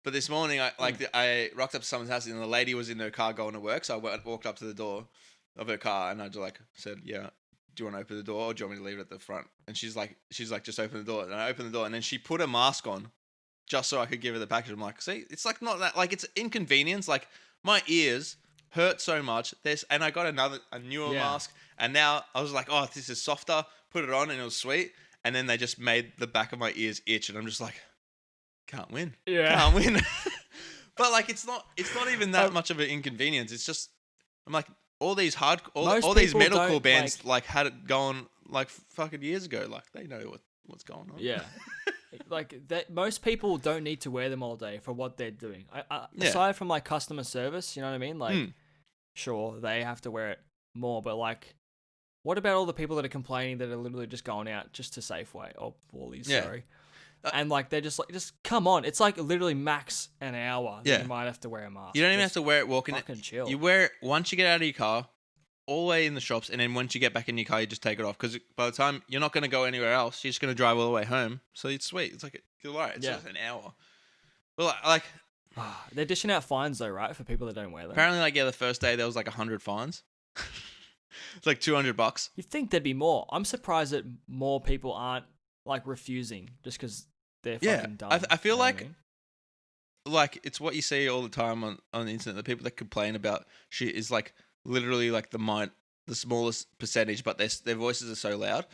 S1: But this morning, I rocked up to someone's house and the lady was in her car going to work. So I walked up to the door of her car and I just like said, "Yeah, do you want to open the door or do you want me to leave it at the front?" And she's like, "Just open the door." And I opened the door and then she put a mask on just so I could give her the package. I'm like, see, it's like not that, like it's inconvenience. Like my ears hurt so much. And I got a newer mask. And now I was like, "Oh, this is softer." Put it on and it was sweet. And then they just made the back of my ears itch. And I'm just like, can't win. Can't win. But like it's not even that much of an inconvenience. It's just I'm like all these these metalcore bands like had it going like fucking years ago. Like they know what's going on.
S2: Yeah. Like that most people don't need to wear them all day for what they're doing. Aside from like customer service, you know what I mean? Like sure, they have to wear it more, but like what about all the people that are complaining that are literally just going out just to Safeway or Woolies, sorry. And like they're just come on. It's like literally max an hour. You might have to wear a mask.
S1: You don't even have to wear it walking.
S2: Fucking chill.
S1: You wear it once you get out of your car, all the way in the shops, and then once you get back in your car, you just take it off. Because by the time you're not going to go anywhere else, you're just going to drive all the way home. So it's sweet. It's like you're right. It's just an hour. But like
S2: they're dishing out fines though, right, for people that don't wear them.
S1: Apparently, like the first day there was like 100 fines. It's like $200.
S2: You'd think there'd be more. I'm surprised that more people aren't like refusing just because they're fucking dumb.
S1: I feel like it's what you see all the time on the internet. The people that complain about shit is like literally like the smallest percentage, but their voices are so loud.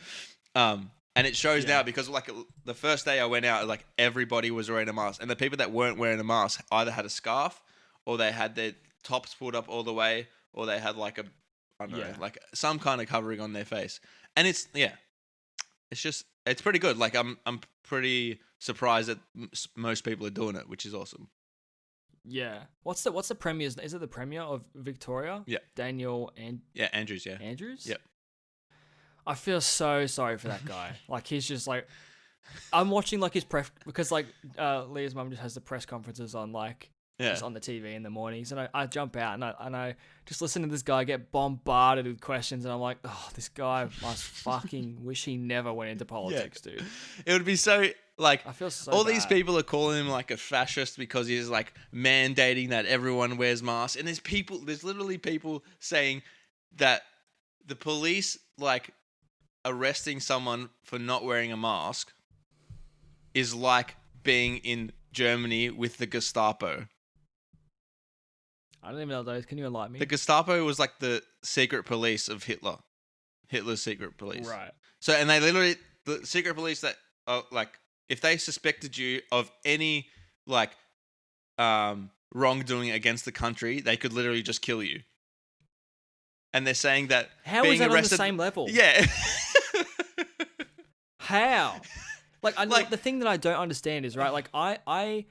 S1: And it shows now because like the first day I went out, like everybody was wearing a mask, and the people that weren't wearing a mask either had a scarf, or they had their tops pulled up all the way, or they had like like some kind of covering on their face. And it's pretty good. Like I'm pretty surprised that most people are doing it, which is awesome.
S2: Yeah. What's the premier's? Is it the premier of Victoria?
S1: Yeah.
S2: Daniel and
S1: Andrews. Yeah.
S2: Andrews.
S1: Yep.
S2: I feel so sorry for that guy. Like he's just like, I'm watching like his press because like Leah's mum just has the press conferences on like just on the TV in the mornings, and I jump out and I just listen to this guy get bombarded with questions, and I'm like, oh, this guy must fucking wish he never went into politics, dude.
S1: It would be so like
S2: I feel so
S1: all
S2: bad.
S1: These people are calling him like a fascist because he's like mandating that everyone wears masks, and there's literally people saying that the police like arresting someone for not wearing a mask is like being in Germany with the Gestapo.
S2: I don't even know those. Can you enlighten me?
S1: The Gestapo was like the secret police of Hitler. Hitler's secret police.
S2: Right.
S1: So, and they literally, the secret police that, like, if they suspected you of any, like, wrongdoing against the country, they could literally just kill you. And they're saying that
S2: how
S1: being
S2: is that
S1: arrested,
S2: on the same level?
S1: Yeah.
S2: How? Like, the thing that I don't understand is, right, like, I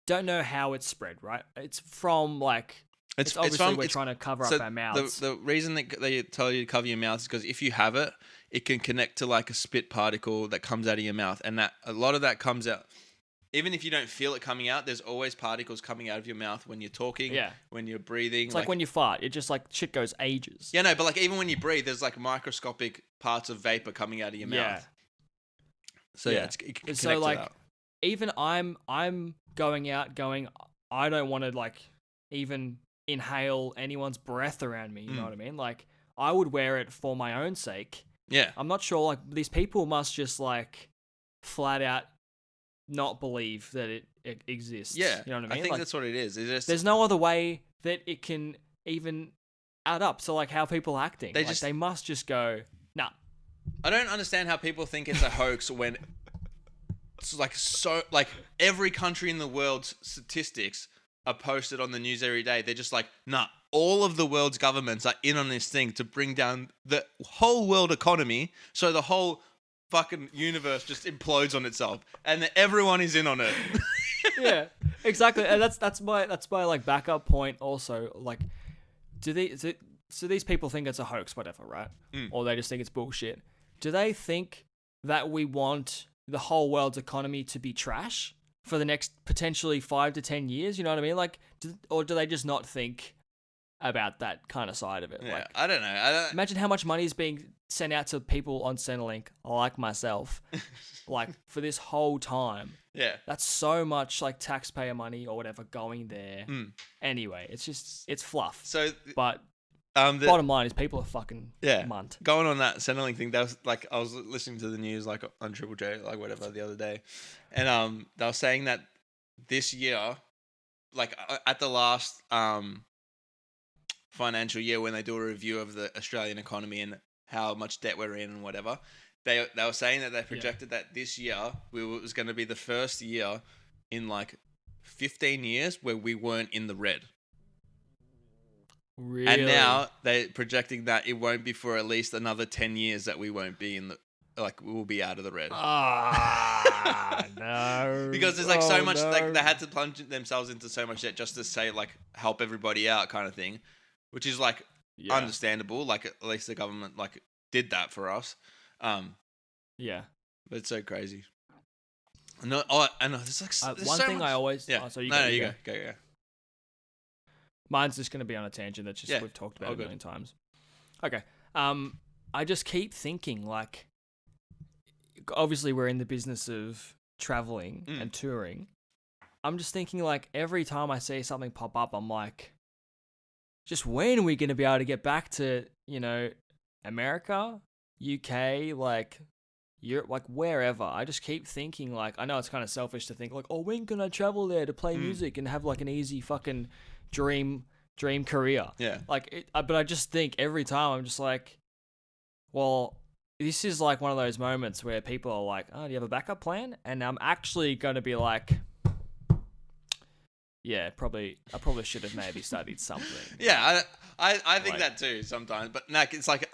S2: don't know how it's spread, right? It's from, like, it's obviously we're trying to cover up our mouths.
S1: The reason that they tell you to cover your mouth is because if you have it, it can connect to, like, a spit particle that comes out of your mouth. And that a lot of that comes out. Even if you don't feel it coming out, there's always particles coming out of your mouth when you're talking, when you're breathing.
S2: It's like when you fart, it just, like, shit goes ages.
S1: Yeah, no, but, like, even when you breathe, there's, like, microscopic parts of vapor coming out of your mouth. So it can
S2: so like, even I'm going out, I don't want to like even inhale anyone's breath around me. You know what I mean? Like, I would wear it for my own sake.
S1: Yeah,
S2: I'm not sure. Like, these people must just like flat out not believe that it exists.
S1: Yeah,
S2: you know what I mean?
S1: I think
S2: like,
S1: that's what it is.
S2: There's no other way that it can even add up. So like, how people acting? They must just go, nah.
S1: I don't understand how people think it's a hoax when it's like every country in the world's statistics are posted on the news every day. They're just like, nah, all of the world's governments are in on this thing to bring down the whole world economy, so the whole fucking universe just implodes on itself, and everyone is in on it.
S2: Yeah, exactly. And that's my like backup point also. Like, do these people think it's a hoax, whatever, right? Or they just think it's bullshit? Do they think that we want the whole world's economy to be trash for the next potentially 5 to 10 years? You know what I mean? Like, or do they just not think about that kind of side of it?
S1: Yeah,
S2: like,
S1: I don't know.
S2: Imagine how much money is being sent out to people on Centrelink, like myself, like for this whole time.
S1: Yeah.
S2: That's so much like taxpayer money or whatever going there. Anyway, it's fluff.
S1: So,
S2: but bottom line is people are fucking munt.
S1: Going on that Centrelink thing, that was like, I was listening to the news like on Triple J, like whatever, the other day, and they were saying that this year, like at the last financial year, when they do a review of the Australian economy and how much debt we're in and whatever, they were saying that they projected that this year was going to be the first year in like 15 years where we weren't in the red.
S2: Really?
S1: And now they're projecting that it won't be for at least another 10 years that we won't be we will be out of the red.
S2: No.
S1: Because there's like so much, like they had to plunge themselves into so much debt just to say like help everybody out kind of thing, which is like understandable. Like at least the government like did that for us.
S2: Yeah.
S1: But it's so crazy. No, I know. There's like there's
S2: one
S1: so
S2: thing
S1: much.
S2: I always
S1: you go.
S2: Mine's just going to be on a tangent that we've talked about
S1: Oh,
S2: a million times. Okay. I just keep thinking, like, obviously we're in the business of traveling and touring. I'm just thinking, like, every time I see something pop up, I'm like, just when are we going to be able to get back to, you know, America, UK, like, Europe, like, wherever. I just keep thinking, like, I know it's kind of selfish to think, like, oh, when can I travel there to play music and have, like, an easy fucking dream career?
S1: Yeah.
S2: Like, but I just think every time I'm just like, well, this is like one of those moments where people are like, oh, do you have a backup plan? And I'm actually going to be like, yeah, I probably should have maybe studied something.
S1: Yeah, I think that too sometimes. But no, it's like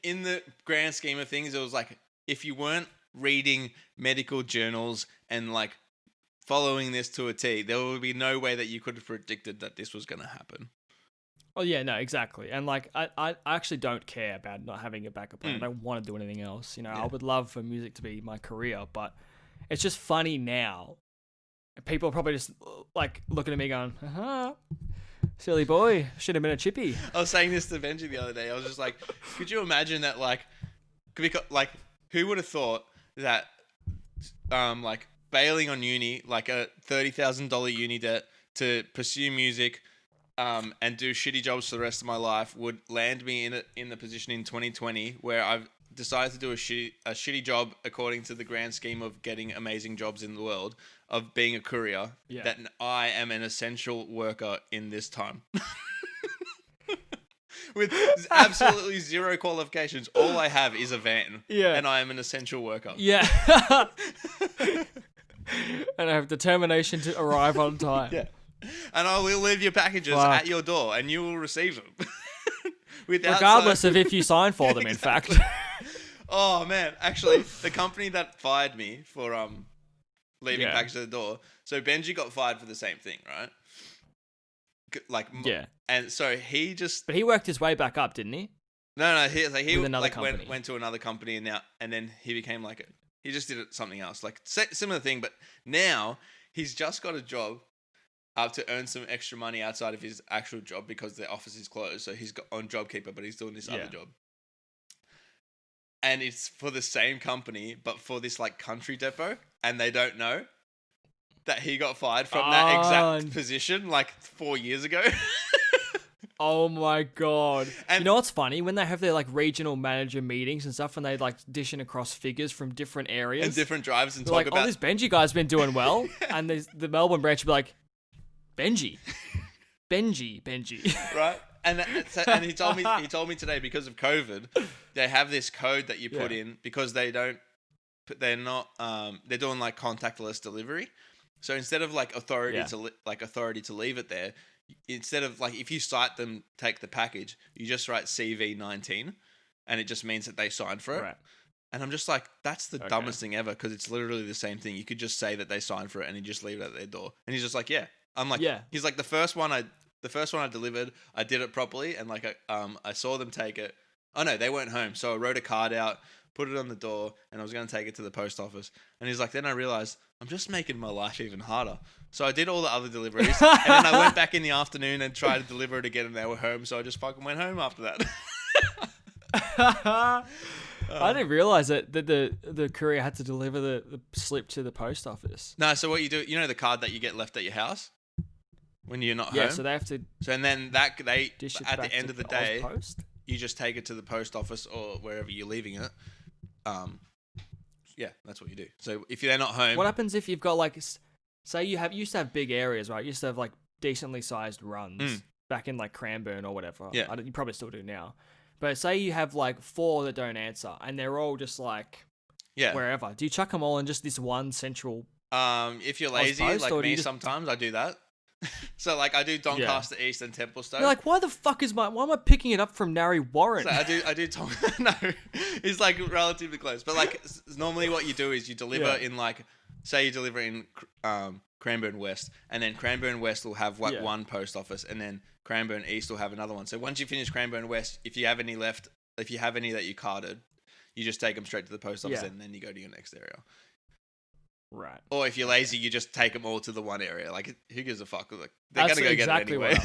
S1: in the grand scheme of things, it was like if you weren't reading medical journals and like following this to a T, there would be no way that you could have predicted that this was going to happen.
S2: Oh yeah, no, exactly. And like I actually don't care about not having a backup plan. I don't want to do anything else. You know, I would love for music to be my career, but it's just funny now. People are probably just like looking at me going, silly boy, should have been a chippy.
S1: I was saying this to Benji the other day. I was just like, could you imagine that, like who would have thought that, like bailing on uni, like a $30,000 uni debt to pursue music, and do shitty jobs for the rest of my life would land me in the position in 2020 where I've decided to do a shitty job according to the grand scheme of getting amazing jobs in the world, of being a courier, that I am an essential worker in this time. With absolutely zero qualifications. All I have is a van. Yeah. And I am an essential worker.
S2: Yeah. And I have determination to arrive on time.
S1: Yeah. And I will leave your packages at your door and you will receive them.
S2: Regardless of if you sign for them, in fact.
S1: Oh, man. Actually, the company that fired me for leaving packages at the door. So Benji got fired for the same thing, right? And so he just...
S2: But he worked his way back up, didn't he?
S1: No. He went to another company and then he became like... He just did something else. Like, similar thing, but now he's just got a job to earn some extra money outside of his actual job because the office is closed. So he's got on JobKeeper, but he's doing this other job. And it's for the same company, but for this like country depot. And they don't know that he got fired from that exact position like 4 years ago.
S2: Oh my God. And you know what's funny? When they have their like regional manager meetings and stuff and they like dishing across figures from different areas.
S1: And different drives and talk
S2: like,
S1: about...
S2: oh, this Benji guy's been doing well. And the Melbourne branch will be like, Benji.
S1: Right? And he told me today, because of COVID, they have this code that you put in because they're doing like contactless delivery. So instead of like authority to leave it there, instead of like, if you cite them, take the package, you just write CV19 and it just means that they signed for it. Right. And I'm just like, that's the dumbest thing ever, because it's literally the same thing. You could just say that they signed for it and you just leave it at their door. And he's just like, yeah. I'm like, he's like, the first one I delivered, I did it properly, and like I saw them take it. Oh no, they weren't home, so I wrote a card out, put it on the door, and I was going to take it to the post office. And he's like, then I realized I'm just making my life even harder. So I did all the other deliveries, and then I went back in the afternoon and tried to deliver it again, and they were home. So I just fucking went home after that.
S2: I didn't realize that the courier had to deliver the slip to the post office.
S1: No, so what you do, you know the card that you get left at your house when you're not home?
S2: Yeah, so they have to...
S1: So and then at the end of the day, you just take it to the post office or wherever you're leaving it. Yeah, that's what you do. So if they're not home...
S2: What happens if you've got like... Say you used to have big areas, right? You used to have like decently sized runs back in like Cranbourne or whatever.
S1: Yeah.
S2: You probably still do now. But say you have like 4 that don't answer and they're all just like wherever. Do you chuck them all in just this one central...
S1: if you're lazy like me, sometimes I do that. So like I do Doncaster East and Templestowe.
S2: You're like, why am I picking it up from Narry Warren?
S1: So I do no, it's like relatively close. But like normally what you do is you deliver in like, say you deliver in Cranbourne West, and then Cranbourne West will have one post office, and then Cranbourne East will have another one. So once you finish Cranbourne West, if you have any left, if you have any that you carded, you just take them straight to the post office and then you go to your next area.
S2: Right.
S1: Or if you're lazy, you just take them all to the one area. Like, who gives a fuck? Like, they're going to go get it anyway.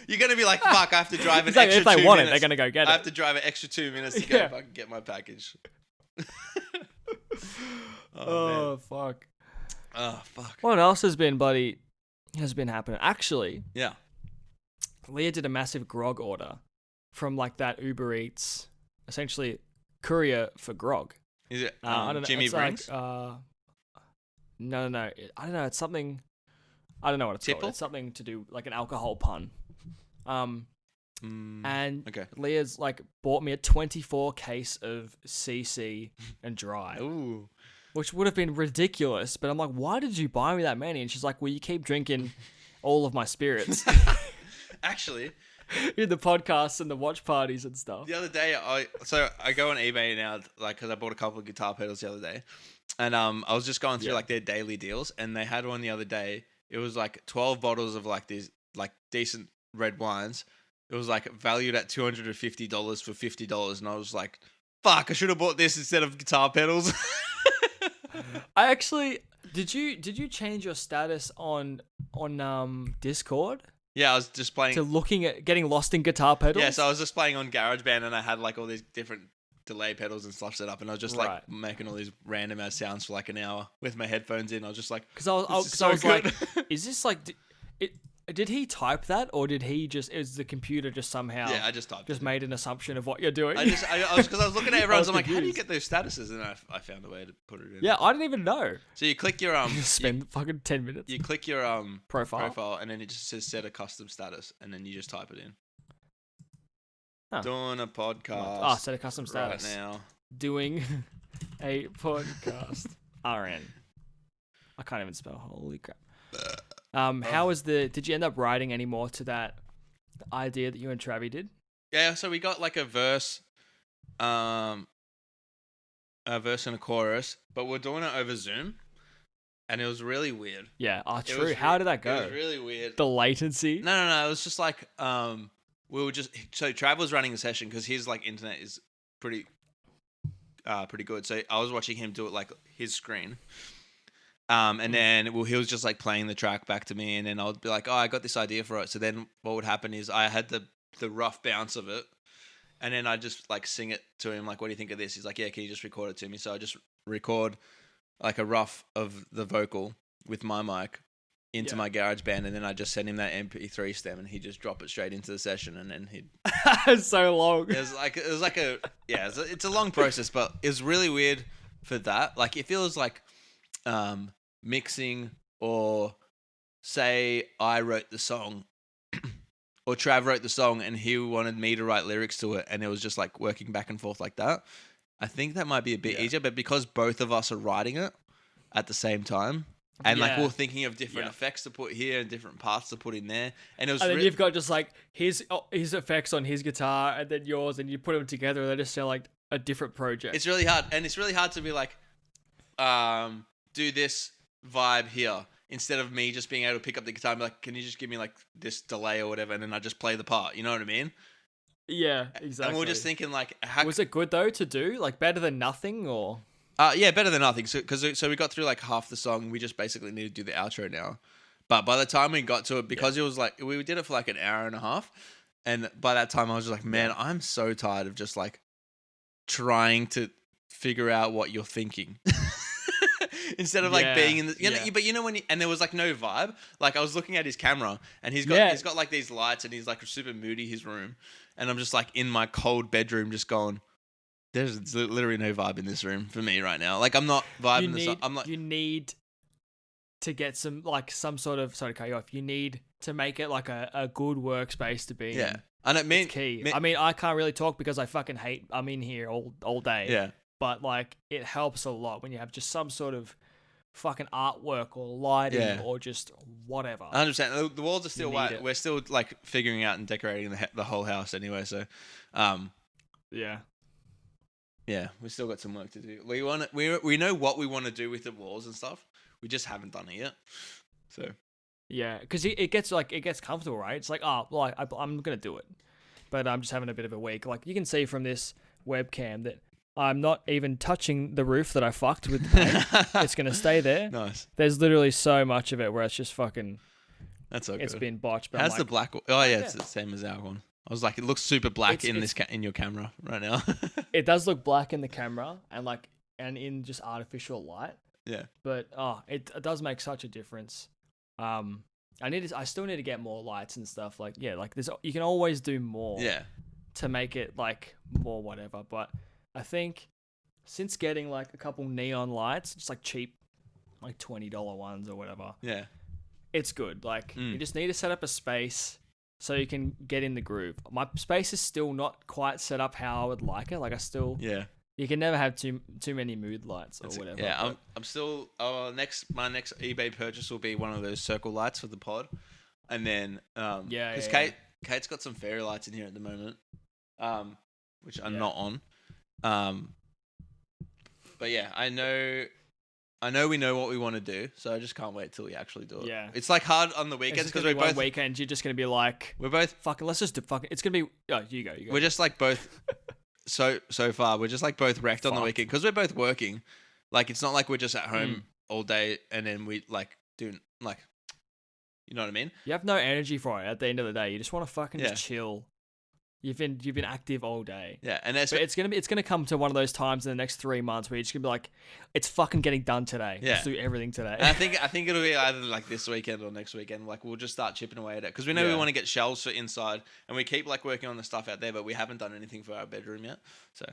S1: You're gonna be like, fuck, I have to drive an
S2: Exactly,
S1: extra 2 minutes.
S2: if they want it, they're gonna go get it.
S1: I have to drive an extra 2 minutes to go fucking get my package.
S2: Oh fuck.
S1: Oh fuck.
S2: What else has been happening? Actually,
S1: Yeah.
S2: Leah did a massive grog order from like that Uber Eats, essentially courier for grog.
S1: Is it
S2: I don't know,
S1: Jimmy
S2: it's
S1: Brings?
S2: like, no. I don't know. It's something. I don't know what it's
S1: Tipple?
S2: called. It's something to do like an alcohol pun. And
S1: okay.
S2: Leah's like bought me a 24 case of CC and dry.
S1: Ooh.
S2: Which would have been ridiculous, but I'm like, why did you buy me that many? And she's like, well, you keep drinking all of my spirits.
S1: Actually,
S2: in the podcasts and the watch parties and stuff.
S1: the other day, I go on eBay now, like, because I bought a couple of guitar pedals the other day, and I was just going through like their daily deals, and they had one the other day. It was like 12 bottles of like these like decent red wines. It was like valued at $250 for $50, and I was like, fuck, I should have bought this instead of guitar pedals.
S2: I actually did you change your status on Discord?
S1: Yeah, I was just playing
S2: to looking at getting lost in guitar pedals.
S1: Yeah, so I was just playing on GarageBand, and I had like all these different delay pedals and stuff set up, and I was just like making all these random ass sounds for like an hour with my headphones in. I was just like,
S2: because I was like, is this like did he type that, or did he just is the computer just somehow?
S1: Yeah, I just typed.
S2: Just made an assumption of what you're doing.
S1: I was looking at everyone's. I'm like, how do you get those statuses? And I found a way to put it in.
S2: Yeah, I didn't even know.
S1: So you click your
S2: spend fucking 10 minutes.
S1: You click your
S2: profile,
S1: and then it just says set a custom status, and then you just type it in.
S2: Huh.
S1: Doing a podcast.
S2: Set a custom status
S1: right now.
S2: Doing a podcast. RN. I can't even spell. Holy crap. How was did you end up writing any more to that idea that you and Travi did?
S1: Yeah, so we got like a verse and a chorus, but we're doing it over Zoom, and it was really weird.
S2: Yeah, true. How did that go?
S1: It was really weird.
S2: The latency?
S1: No. It was just like we were just so Trav was running the session because his like internet is pretty good. So I was watching him do it like his screen. And then he was just like playing the track back to me, and then I would be like, oh, I got this idea for it. So then what would happen is I had the rough bounce of it, and then I just like sing it to him, like, what do you think of this? He's like, yeah, can you just record it to me? So I just record like a rough of the vocal with my mic into my GarageBand, and then I just send him that MP3 stem, and he just drop it straight into the session, and then he'd
S2: so long.
S1: It's a long process, but it was really weird for that. Like, it feels like mixing, or say I wrote the song or Trav wrote the song and he wanted me to write lyrics to it, and it was just like working back and forth like that. I think that might be a bit easier, but because both of us are writing it at the same time, and like we're thinking of different effects to put here and different parts to put in there, and it was.
S2: And then you've got just like his effects on his guitar, and then yours, and you put them together, and they just sound like a different project.
S1: It's really hard, and it's really hard to be like, do this vibe here, instead of me just being able to pick up the guitar and be like, can you just give me like this delay or whatever, and then I just play the part. You know what I mean?
S2: Yeah, exactly.
S1: And we're just thinking like,
S2: was it good though to do? Like better than nothing, or?
S1: Yeah, better than nothing. So we got through like half the song, and we just basically need to do the outro now. But by the time we got to it, because it was like we did it for like an hour and a half, and by that time I was just like, man, I'm so tired of just like trying to figure out what you're thinking. Instead of like being in the, but you know when and there was like no vibe. Like I was looking at his camera, and he's got like these lights, and he's like super moody, his room, and I'm just like in my cold bedroom, just going, there's literally no vibe in this room for me right now. Like I'm not vibing this. I'm like,
S2: you need to get some sort of, sorry to cut you off. You need to make it like a good workspace to be in.
S1: And it means
S2: it's key. I mean, I can't really talk because I fucking hate. I'm in here all day.
S1: Yeah.
S2: But like, it helps a lot when you have just some sort of fucking artwork or lighting or just whatever.
S1: 100%. The walls are still white. We're still like figuring out and decorating the whole house anyway. So, yeah, we still got some work to do. We know what we want to do with the walls and stuff. We just haven't done it yet. So
S2: yeah, because it gets comfortable, right? It's like, I'm gonna do it, but I'm just having a bit of a week. Like you can see from this webcam that I'm not even touching the roof that I fucked with the paint. It's going to stay there.
S1: Nice.
S2: There's literally so much of it where it's just fucking
S1: That's okay.
S2: It's been botched. But
S1: how's the black? Oh yeah, it's the same as our one. I was like, it looks super black in your camera right now.
S2: It does look black in the camera and in just artificial light.
S1: Yeah.
S2: But it does make such a difference. I still need to get more lights and stuff. Like you can always do more.
S1: Yeah.
S2: To make it like more whatever, but I think since getting like a couple neon lights, just like cheap, like $20 ones or whatever.
S1: Yeah.
S2: It's good. Like you just need to set up a space so you can get in the groove. My space is still not quite set up how I would like it. Like you can never have too many mood lights or whatever.
S1: Yeah, I'm still my next eBay purchase will be one of those circle lights for the pod, and then because Kate's got some fairy lights in here at the moment, which I'm not on. But yeah, I know we know what we want to do, so I just can't wait till we actually do it.
S2: Yeah.
S1: It's like hard on the weekends because we're both
S2: weekend. You're just gonna be like,
S1: we're both
S2: fucking. Let's just do fucking. It's gonna be. Oh, you go.
S1: We're just like both. so far, we're just like both wrecked on the weekend because we're both working. Like it's not like we're just at home all day and then we like do like, you know what I mean?
S2: You have no energy for it at the end of the day. You just want to fucking just chill. You've been active all day.
S1: Yeah, and
S2: but it's gonna come to one of those times in the next 3 months where you're just gonna be like, it's fucking getting done today.
S1: Yeah.
S2: Let's do everything today.
S1: And I think it'll be either like this weekend or next weekend. Like we'll just start chipping away at it because we know we want to get shelves for inside, and we keep like working on the stuff out there, but we haven't done anything for our bedroom yet. So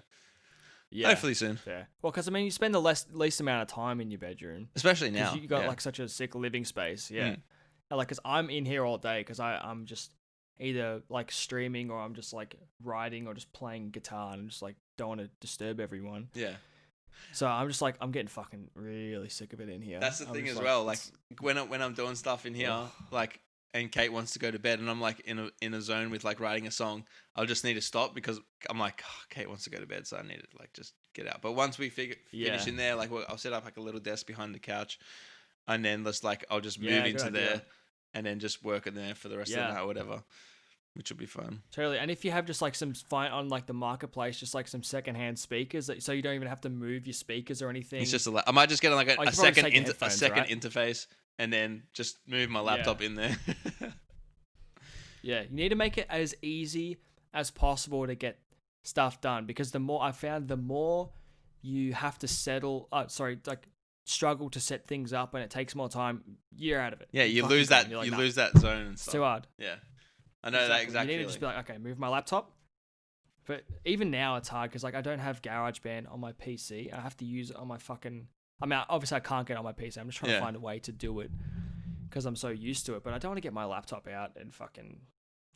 S1: hopefully soon.
S2: Yeah. Well, because I mean, you spend the least amount of time in your bedroom,
S1: especially now.
S2: You got like such a sick living space. Yeah. And like, cause I'm in here all day because I'm just either like streaming or I'm just like writing or just playing guitar and just like don't want to disturb everyone.
S1: Yeah.
S2: So I'm just like, I'm getting fucking really sick of it in here.
S1: That's the thing as well. Like when I'm doing stuff in here, like, and Kate wants to go to bed and I'm like in a zone with like writing a song, I'll just need to stop because I'm like, Kate wants to go to bed, so I need to like just get out. But once we finish in there, like I'll set up like a little desk behind the couch, and then I'll just move into there. And then just work in there for the rest of the night or whatever, which will be fun.
S2: Totally. And if you have just like some fine on like the marketplace, just like some secondhand speakers, so you don't even have to move your speakers or anything.
S1: It's just I might just get like a second interface and then just move my laptop in there.
S2: Yeah, you need to make it as easy as possible to get stuff done because the more you have to struggle to set things up and it takes more time, you're out of it.
S1: Yeah, you lose that lose that zone and stuff.
S2: It's too hard.
S1: Yeah. I know that exactly.
S2: You need to just be like, okay, move my laptop. But even now it's hard because like I don't have GarageBand on my PC. I have to use it on my fucking... I mean, obviously I can't get it on my PC. I'm just trying to find a way to do it because I'm so used to it. But I don't want to get my laptop out and fucking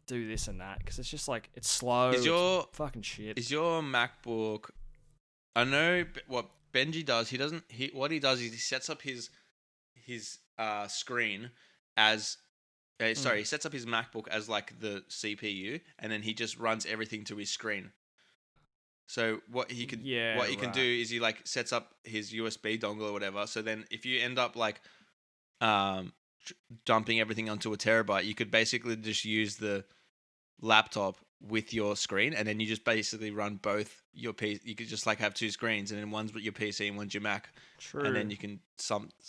S2: do this and that because it's just like, it's slow. It's fucking shit.
S1: Is your MacBook... I know what Benji does. What he does is he sets up his screen as... he sets up his MacBook as like the CPU, and then he just runs everything to his screen. So what he can do is he like sets up his USB dongle or whatever. So then if you end up like dumping everything onto a terabyte, you could basically just use the laptop with your screen, and then you just basically run both your PC. You could just like have two screens, and then one's your PC and one's your Mac.
S2: True.
S1: And then you can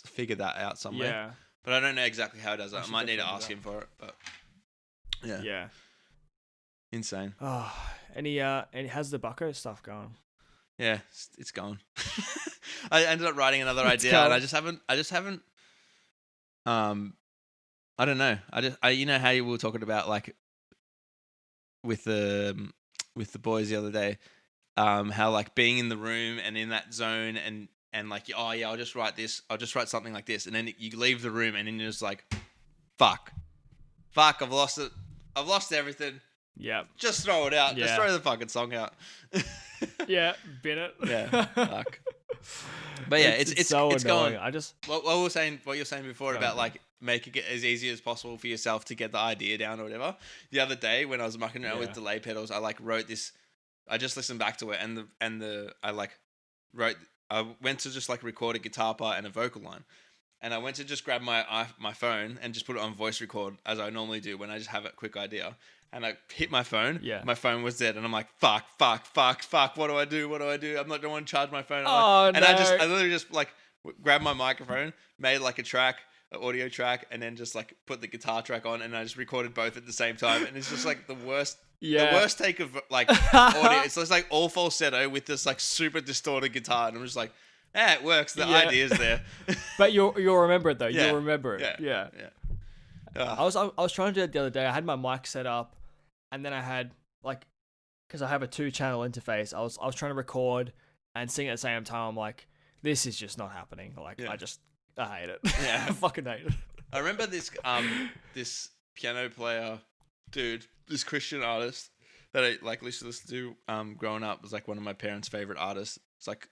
S1: figure that out somewhere. Yeah. But I don't know exactly how it does that. I might need to ask him for it. But yeah.
S2: Yeah.
S1: Insane.
S2: Oh, and how's the Bucko stuff going?
S1: Yeah, it's gone. I ended up writing another idea, and I just haven't. I don't know. You know how you were talking about like with the boys the other day, how like being in the room and in that zone and like, oh yeah, I'll just write something like this, and then you leave the room and then you're just like, fuck, I've lost it, I've lost everything.
S2: Yeah.
S1: Just throw it out. Yeah. Just throw the fucking song out.
S2: Yeah, bin it.
S1: Yeah, fuck. But yeah, it's so annoying.
S2: Going.
S1: What you're saying before about like making it as easy as possible for yourself to get the idea down or whatever. The other day when I was mucking around with delay pedals, I like wrote this. I just listened back to it I went to just like record a guitar part and a vocal line, and I went to just grab my phone and just put it on voice record as I normally do when I just have a quick idea. And I hit my phone.
S2: Yeah.
S1: My phone was dead, and I'm like, fuck. What do I do? I don't want to charge my phone.
S2: No.
S1: I literally just like grabbed my microphone, made like a track, an audio track and then just like put the guitar track on, and I just recorded both at the same time, and it's just like the worst. Yeah. The worst take of like audio. It's just like all falsetto with this like super distorted guitar, and I'm just like, it works. The idea's there.
S2: But you'll remember it though.
S1: Yeah.
S2: You'll remember it. Yeah. I was trying to do it the other day. I had my mic set up, and then I had like, because I have a 2-channel interface. I was trying to record and sing at the same time. I'm like, this is just not happening. Like I hate it. Yeah, I fucking hate it.
S1: I remember this this piano player dude, this Christian artist that I like listened to growing up, was like one of my parents' favorite artists. It's like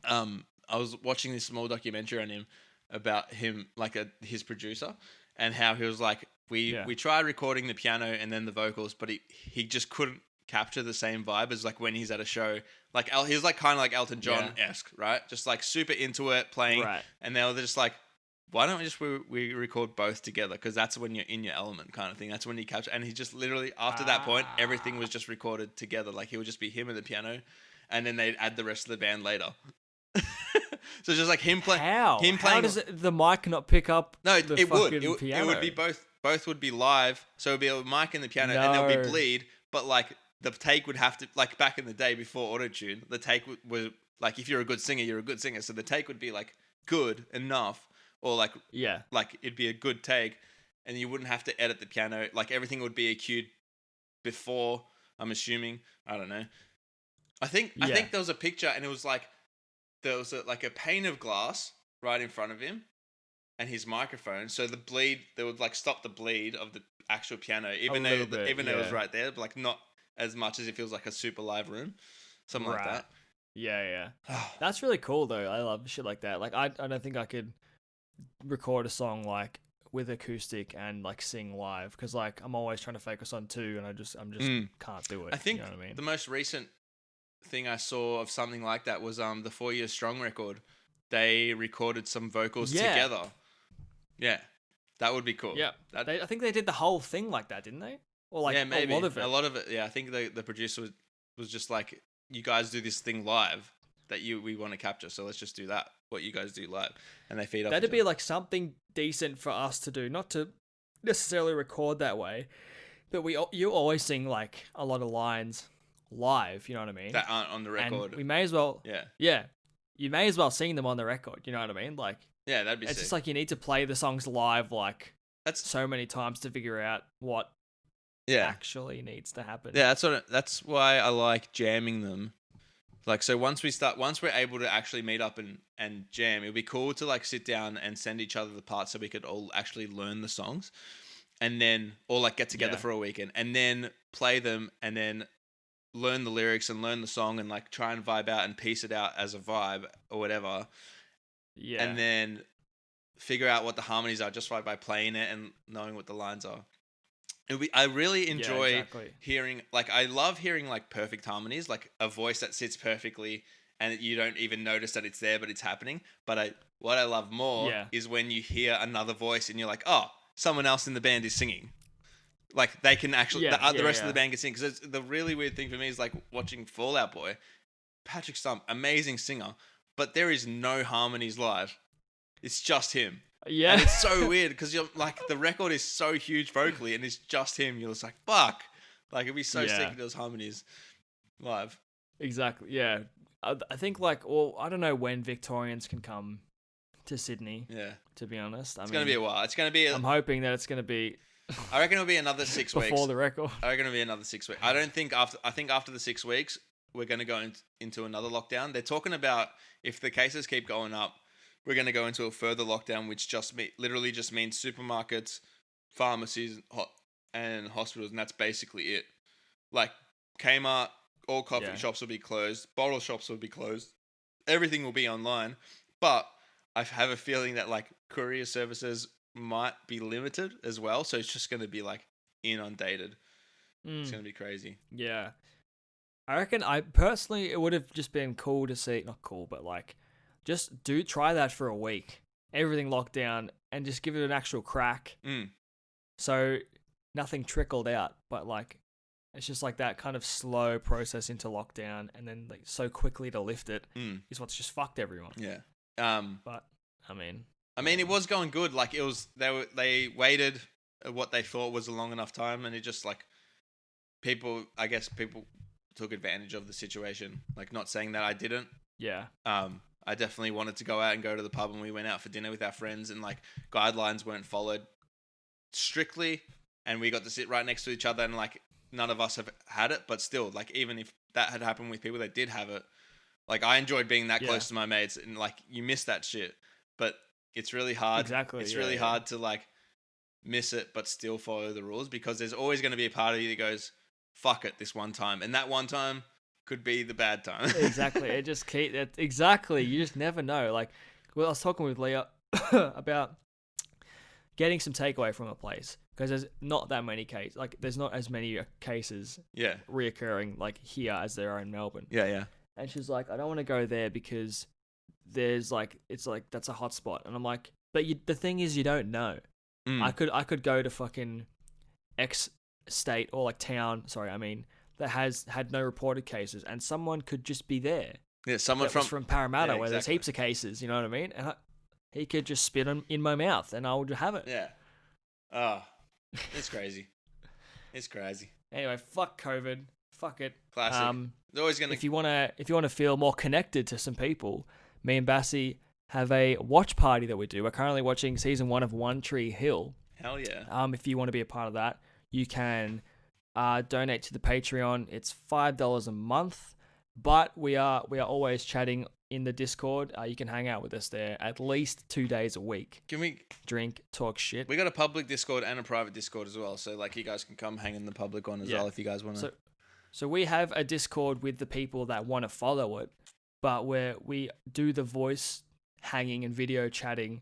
S1: I was watching this small documentary on him about him, like his producer, and how he was like, we tried recording the piano and then the vocals, but he just couldn't capture the same vibe as like when he's at a show. Like he's like kind of like Elton John-esque, right? Just like super into it, playing, and they were just like, why don't we just we record both together? Because that's when you're in your element, kind of thing. That's when you capture. And he just literally, after that point, everything was just recorded together. Like he would just be him and the piano, and then they'd add the rest of the band later. So just like him playing. How
S2: does the mic not pick up?
S1: No, it would.
S2: Piano?
S1: It would be both. Both would be live. So it'd be a mic and the piano, and there'll be bleed. But like the take would have to, like back in the day before autotune, the take was like, if you're a good singer, you're a good singer. So the take would be like good enough. Or like it'd be a good take, and you wouldn't have to edit the piano. Like everything would be EQ'd before. I'm assuming. I don't know. I think there was a picture, and it was like there was like a pane of glass right in front of him, and his microphone. So the bleed, they would like stop the bleed of the actual piano, even though it was right there, but like not as much as it feels like a super live room, something like that.
S2: Yeah. That's really cool though. I love shit like that. Like I don't think I could record a song like with acoustic and like sing live, because like I'm always trying to focus on two, and I'm just can't do it.
S1: I think
S2: you know what I mean?
S1: The most recent thing I saw of something like that was the 4 Year Strong record. They recorded some vocals together. Yeah, that would be cool.
S2: Yeah, I think they did the whole thing like that, didn't they? Or like
S1: maybe.
S2: A lot of it.
S1: Yeah, I think the producer was just like, you guys do this thing live that we want to capture, so let's just do that. What you guys do live, and they feed up.
S2: That'd be like something decent for us to do, not to necessarily record that way, but you always sing like a lot of lines live. You know what I mean?
S1: That aren't on the record.
S2: And we may as well.
S1: Yeah.
S2: You may as well sing them on the record. You know what I mean? Like.
S1: Yeah, that'd be.
S2: It's
S1: sick.
S2: just like you need to play the songs live like that's so many times to figure out what actually needs to happen.
S1: Yeah, that's why I like jamming them. Like, so once we're able to actually meet up and jam, it'd be cool to like sit down and send each other the parts so we could all actually learn the songs, and then or like get together for a weekend and then play them and then learn the lyrics and learn the song and like try and vibe out and piece it out as a vibe or whatever. Yeah. And then figure out what the harmonies are just by playing it and knowing what the lines are. I really enjoy hearing, like, I love hearing like perfect harmonies, like a voice that sits perfectly and you don't even notice that it's there, but it's happening. But what I love more is when you hear another voice and you're like, oh, someone else in the band is singing. Like they can actually, the rest of the band can sing. Because the really weird thing for me is like watching Fall Out Boy. Patrick Stump, amazing singer, but there is no harmonies live. It's just him. Yeah. And it's so weird because you're like, the record is so huge vocally and it's just him. You're just like, fuck. Like it'd be so sick if those harmonies live.
S2: Exactly. Yeah. I think like, well, I don't know when Victorians can come to Sydney. Yeah. To be honest.
S1: It's going to be a while. It's going to be...
S2: I'm hoping that it's going to be...
S1: I reckon it'll be another 6 weeks.
S2: Before the record.
S1: I reckon it'll be another 6 weeks. I think after the 6 weeks, we're going to go into another lockdown. They're talking about if the cases keep going up, we're going to go into a further lockdown, which literally just means supermarkets, pharmacies, and hospitals, and that's basically it. Like Kmart, all coffee shops will be closed, bottle shops will be closed, everything will be online. But I have a feeling that like courier services might be limited as well, so it's just going to be like inundated. It's going to be crazy.
S2: Yeah. I reckon it would have just been cool to see, not cool, but like, just try that for a week. Everything locked down and just give it an actual crack. So nothing trickled out, but like, it's just like that kind of slow process into lockdown and then like so quickly to lift it is what's just fucked everyone.
S1: Yeah.
S2: But I mean,
S1: I mean, it was going good. Like they waited what they thought was a long enough time, and it just like people took advantage of the situation. Like, not saying that I didn't.
S2: Yeah.
S1: I definitely wanted to go out and go to the pub, and we went out for dinner with our friends, and like guidelines weren't followed strictly, and we got to sit right next to each other, and like none of us have had it, but still, like, even if that had happened with people that did have it, like, I enjoyed being that close to my mates, and like, you miss that shit, but it's really hard.
S2: Exactly.
S1: It's really hard to like miss it, but still follow the rules, because there's always going to be a part of you that goes, fuck it this one time, and that one time could be the bad time.
S2: Exactly. Exactly. You just never know. Like, well, I was talking with Leah about getting some takeaway from a place, because there's not that many cases. Like, there's not as many cases reoccurring like here as there are in Melbourne.
S1: Yeah.
S2: And she's like, I don't want to go there because there's like, it's like, that's a hot spot. And I'm like, but the thing is, you don't know. I could go to fucking X state or like town. Sorry, I mean, that has had no reported cases, and someone could just be there.
S1: Yeah, someone
S2: from Parramatta, where there's heaps of cases. You know what I mean? And he could just spit in my mouth, and I would have it.
S1: Yeah. Oh, it's crazy. It's crazy.
S2: Anyway, fuck COVID. Fuck it.
S1: Classic. It's always gonna.
S2: If you wanna feel more connected to some people, me and Bassie have a watch party that we do. We're currently watching season 1 of One Tree Hill.
S1: Hell yeah.
S2: If you want to be a part of that, you can donate to the Patreon. It's $5 a month, but we are always chatting in the Discord. You can hang out with us there at least 2 days a week.
S1: Can we
S2: drink, talk shit?
S1: We got a public Discord and a private Discord as well, so like you guys can come hang in the public one as well if you guys want to.
S2: So we have a Discord with the people that want to follow it, but where we do the voice hanging and video chatting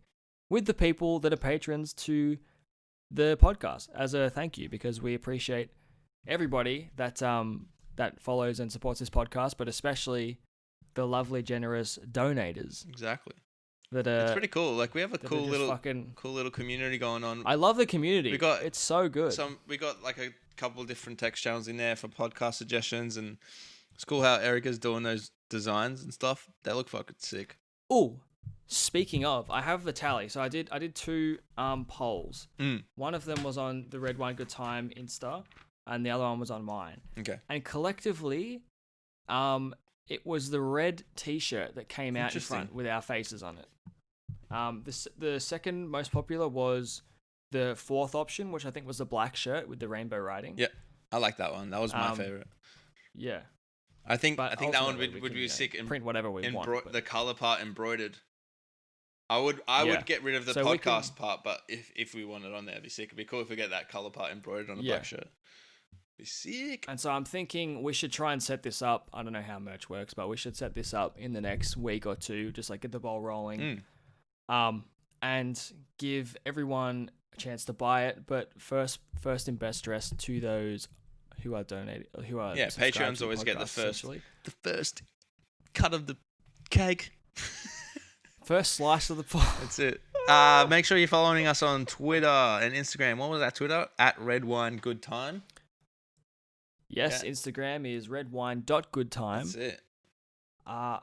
S2: with the people that are patrons to the podcast as a thank you, because we appreciate everybody that follows and supports this podcast, but especially the lovely, generous donators.
S1: Exactly.
S2: It's
S1: pretty cool. Like, we have a cool little community going on.
S2: I love the community. It's so good.
S1: We got like a couple of different text channels in there for podcast suggestions, and it's cool how Erica's doing those designs and stuff. They look fucking sick.
S2: Oh, speaking of, I have the tally. So I did 2 polls. One of them was on the Red Wine Good Time Insta, and the other one was on mine.
S1: Okay.
S2: And collectively, it was the red T-shirt that came out in front with our faces on it. The second most popular was the 4th option, which I think was the black shirt with the rainbow writing.
S1: Yeah, I like that one. That was my favorite.
S2: Yeah.
S1: I think that one would be sick and
S2: print whatever we want.
S1: The color part embroidered. I would get rid of the podcast part, but if we want it on there, it'd be sick. It'd be cool if we get that color part embroidered on a black shirt. It'd be sick.
S2: And so I'm thinking we should try and set this up. I don't know how merch works, but we should set this up in the next week or two, just like get the ball rolling. And give everyone a chance to buy it, but first and best dress to those who are donating, who are
S1: Patreons always get the first cut of the cake.
S2: First slice of the pie.
S1: That's it. Make sure you're following us on Twitter and Instagram. What was that Twitter? @RedWineGoodTime.
S2: Yes, Instagram is redwine.goodtime.
S1: That's it.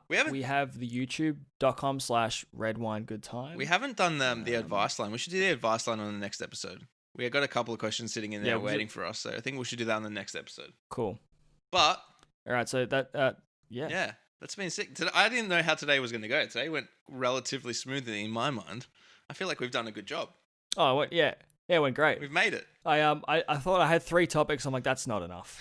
S2: We have the youtube.com/redwinegoodtime.
S1: We haven't done the advice line. We should do the advice line on the next episode. We got a couple of questions sitting in there waiting for us, so I think we should do that on the next episode.
S2: Cool.
S1: But
S2: all right, so that
S1: yeah, that's been sick. I didn't know how today was going to go. Today went relatively smoothly in my mind. I feel like we've done a good job.
S2: Oh, yeah, it went great.
S1: We've made it.
S2: I thought I had 3 topics. I'm like, that's not enough.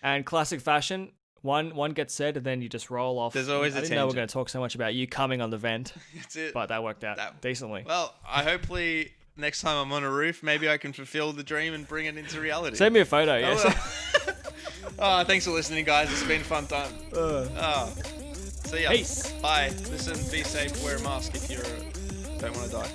S2: And classic fashion. One gets said, and then you just roll off.
S1: There's always
S2: I didn't know we were going to talk so much about you coming on the vent.
S1: That's it.
S2: But that worked out decently.
S1: Well, hopefully next time I'm on a roof, maybe I can fulfill the dream and bring it into reality.
S2: Send me a photo, yes.
S1: Thanks for listening, guys. It's been a fun time. See ya.
S2: Peace.
S1: Bye. Listen, be safe, wear a mask if you don't want to die.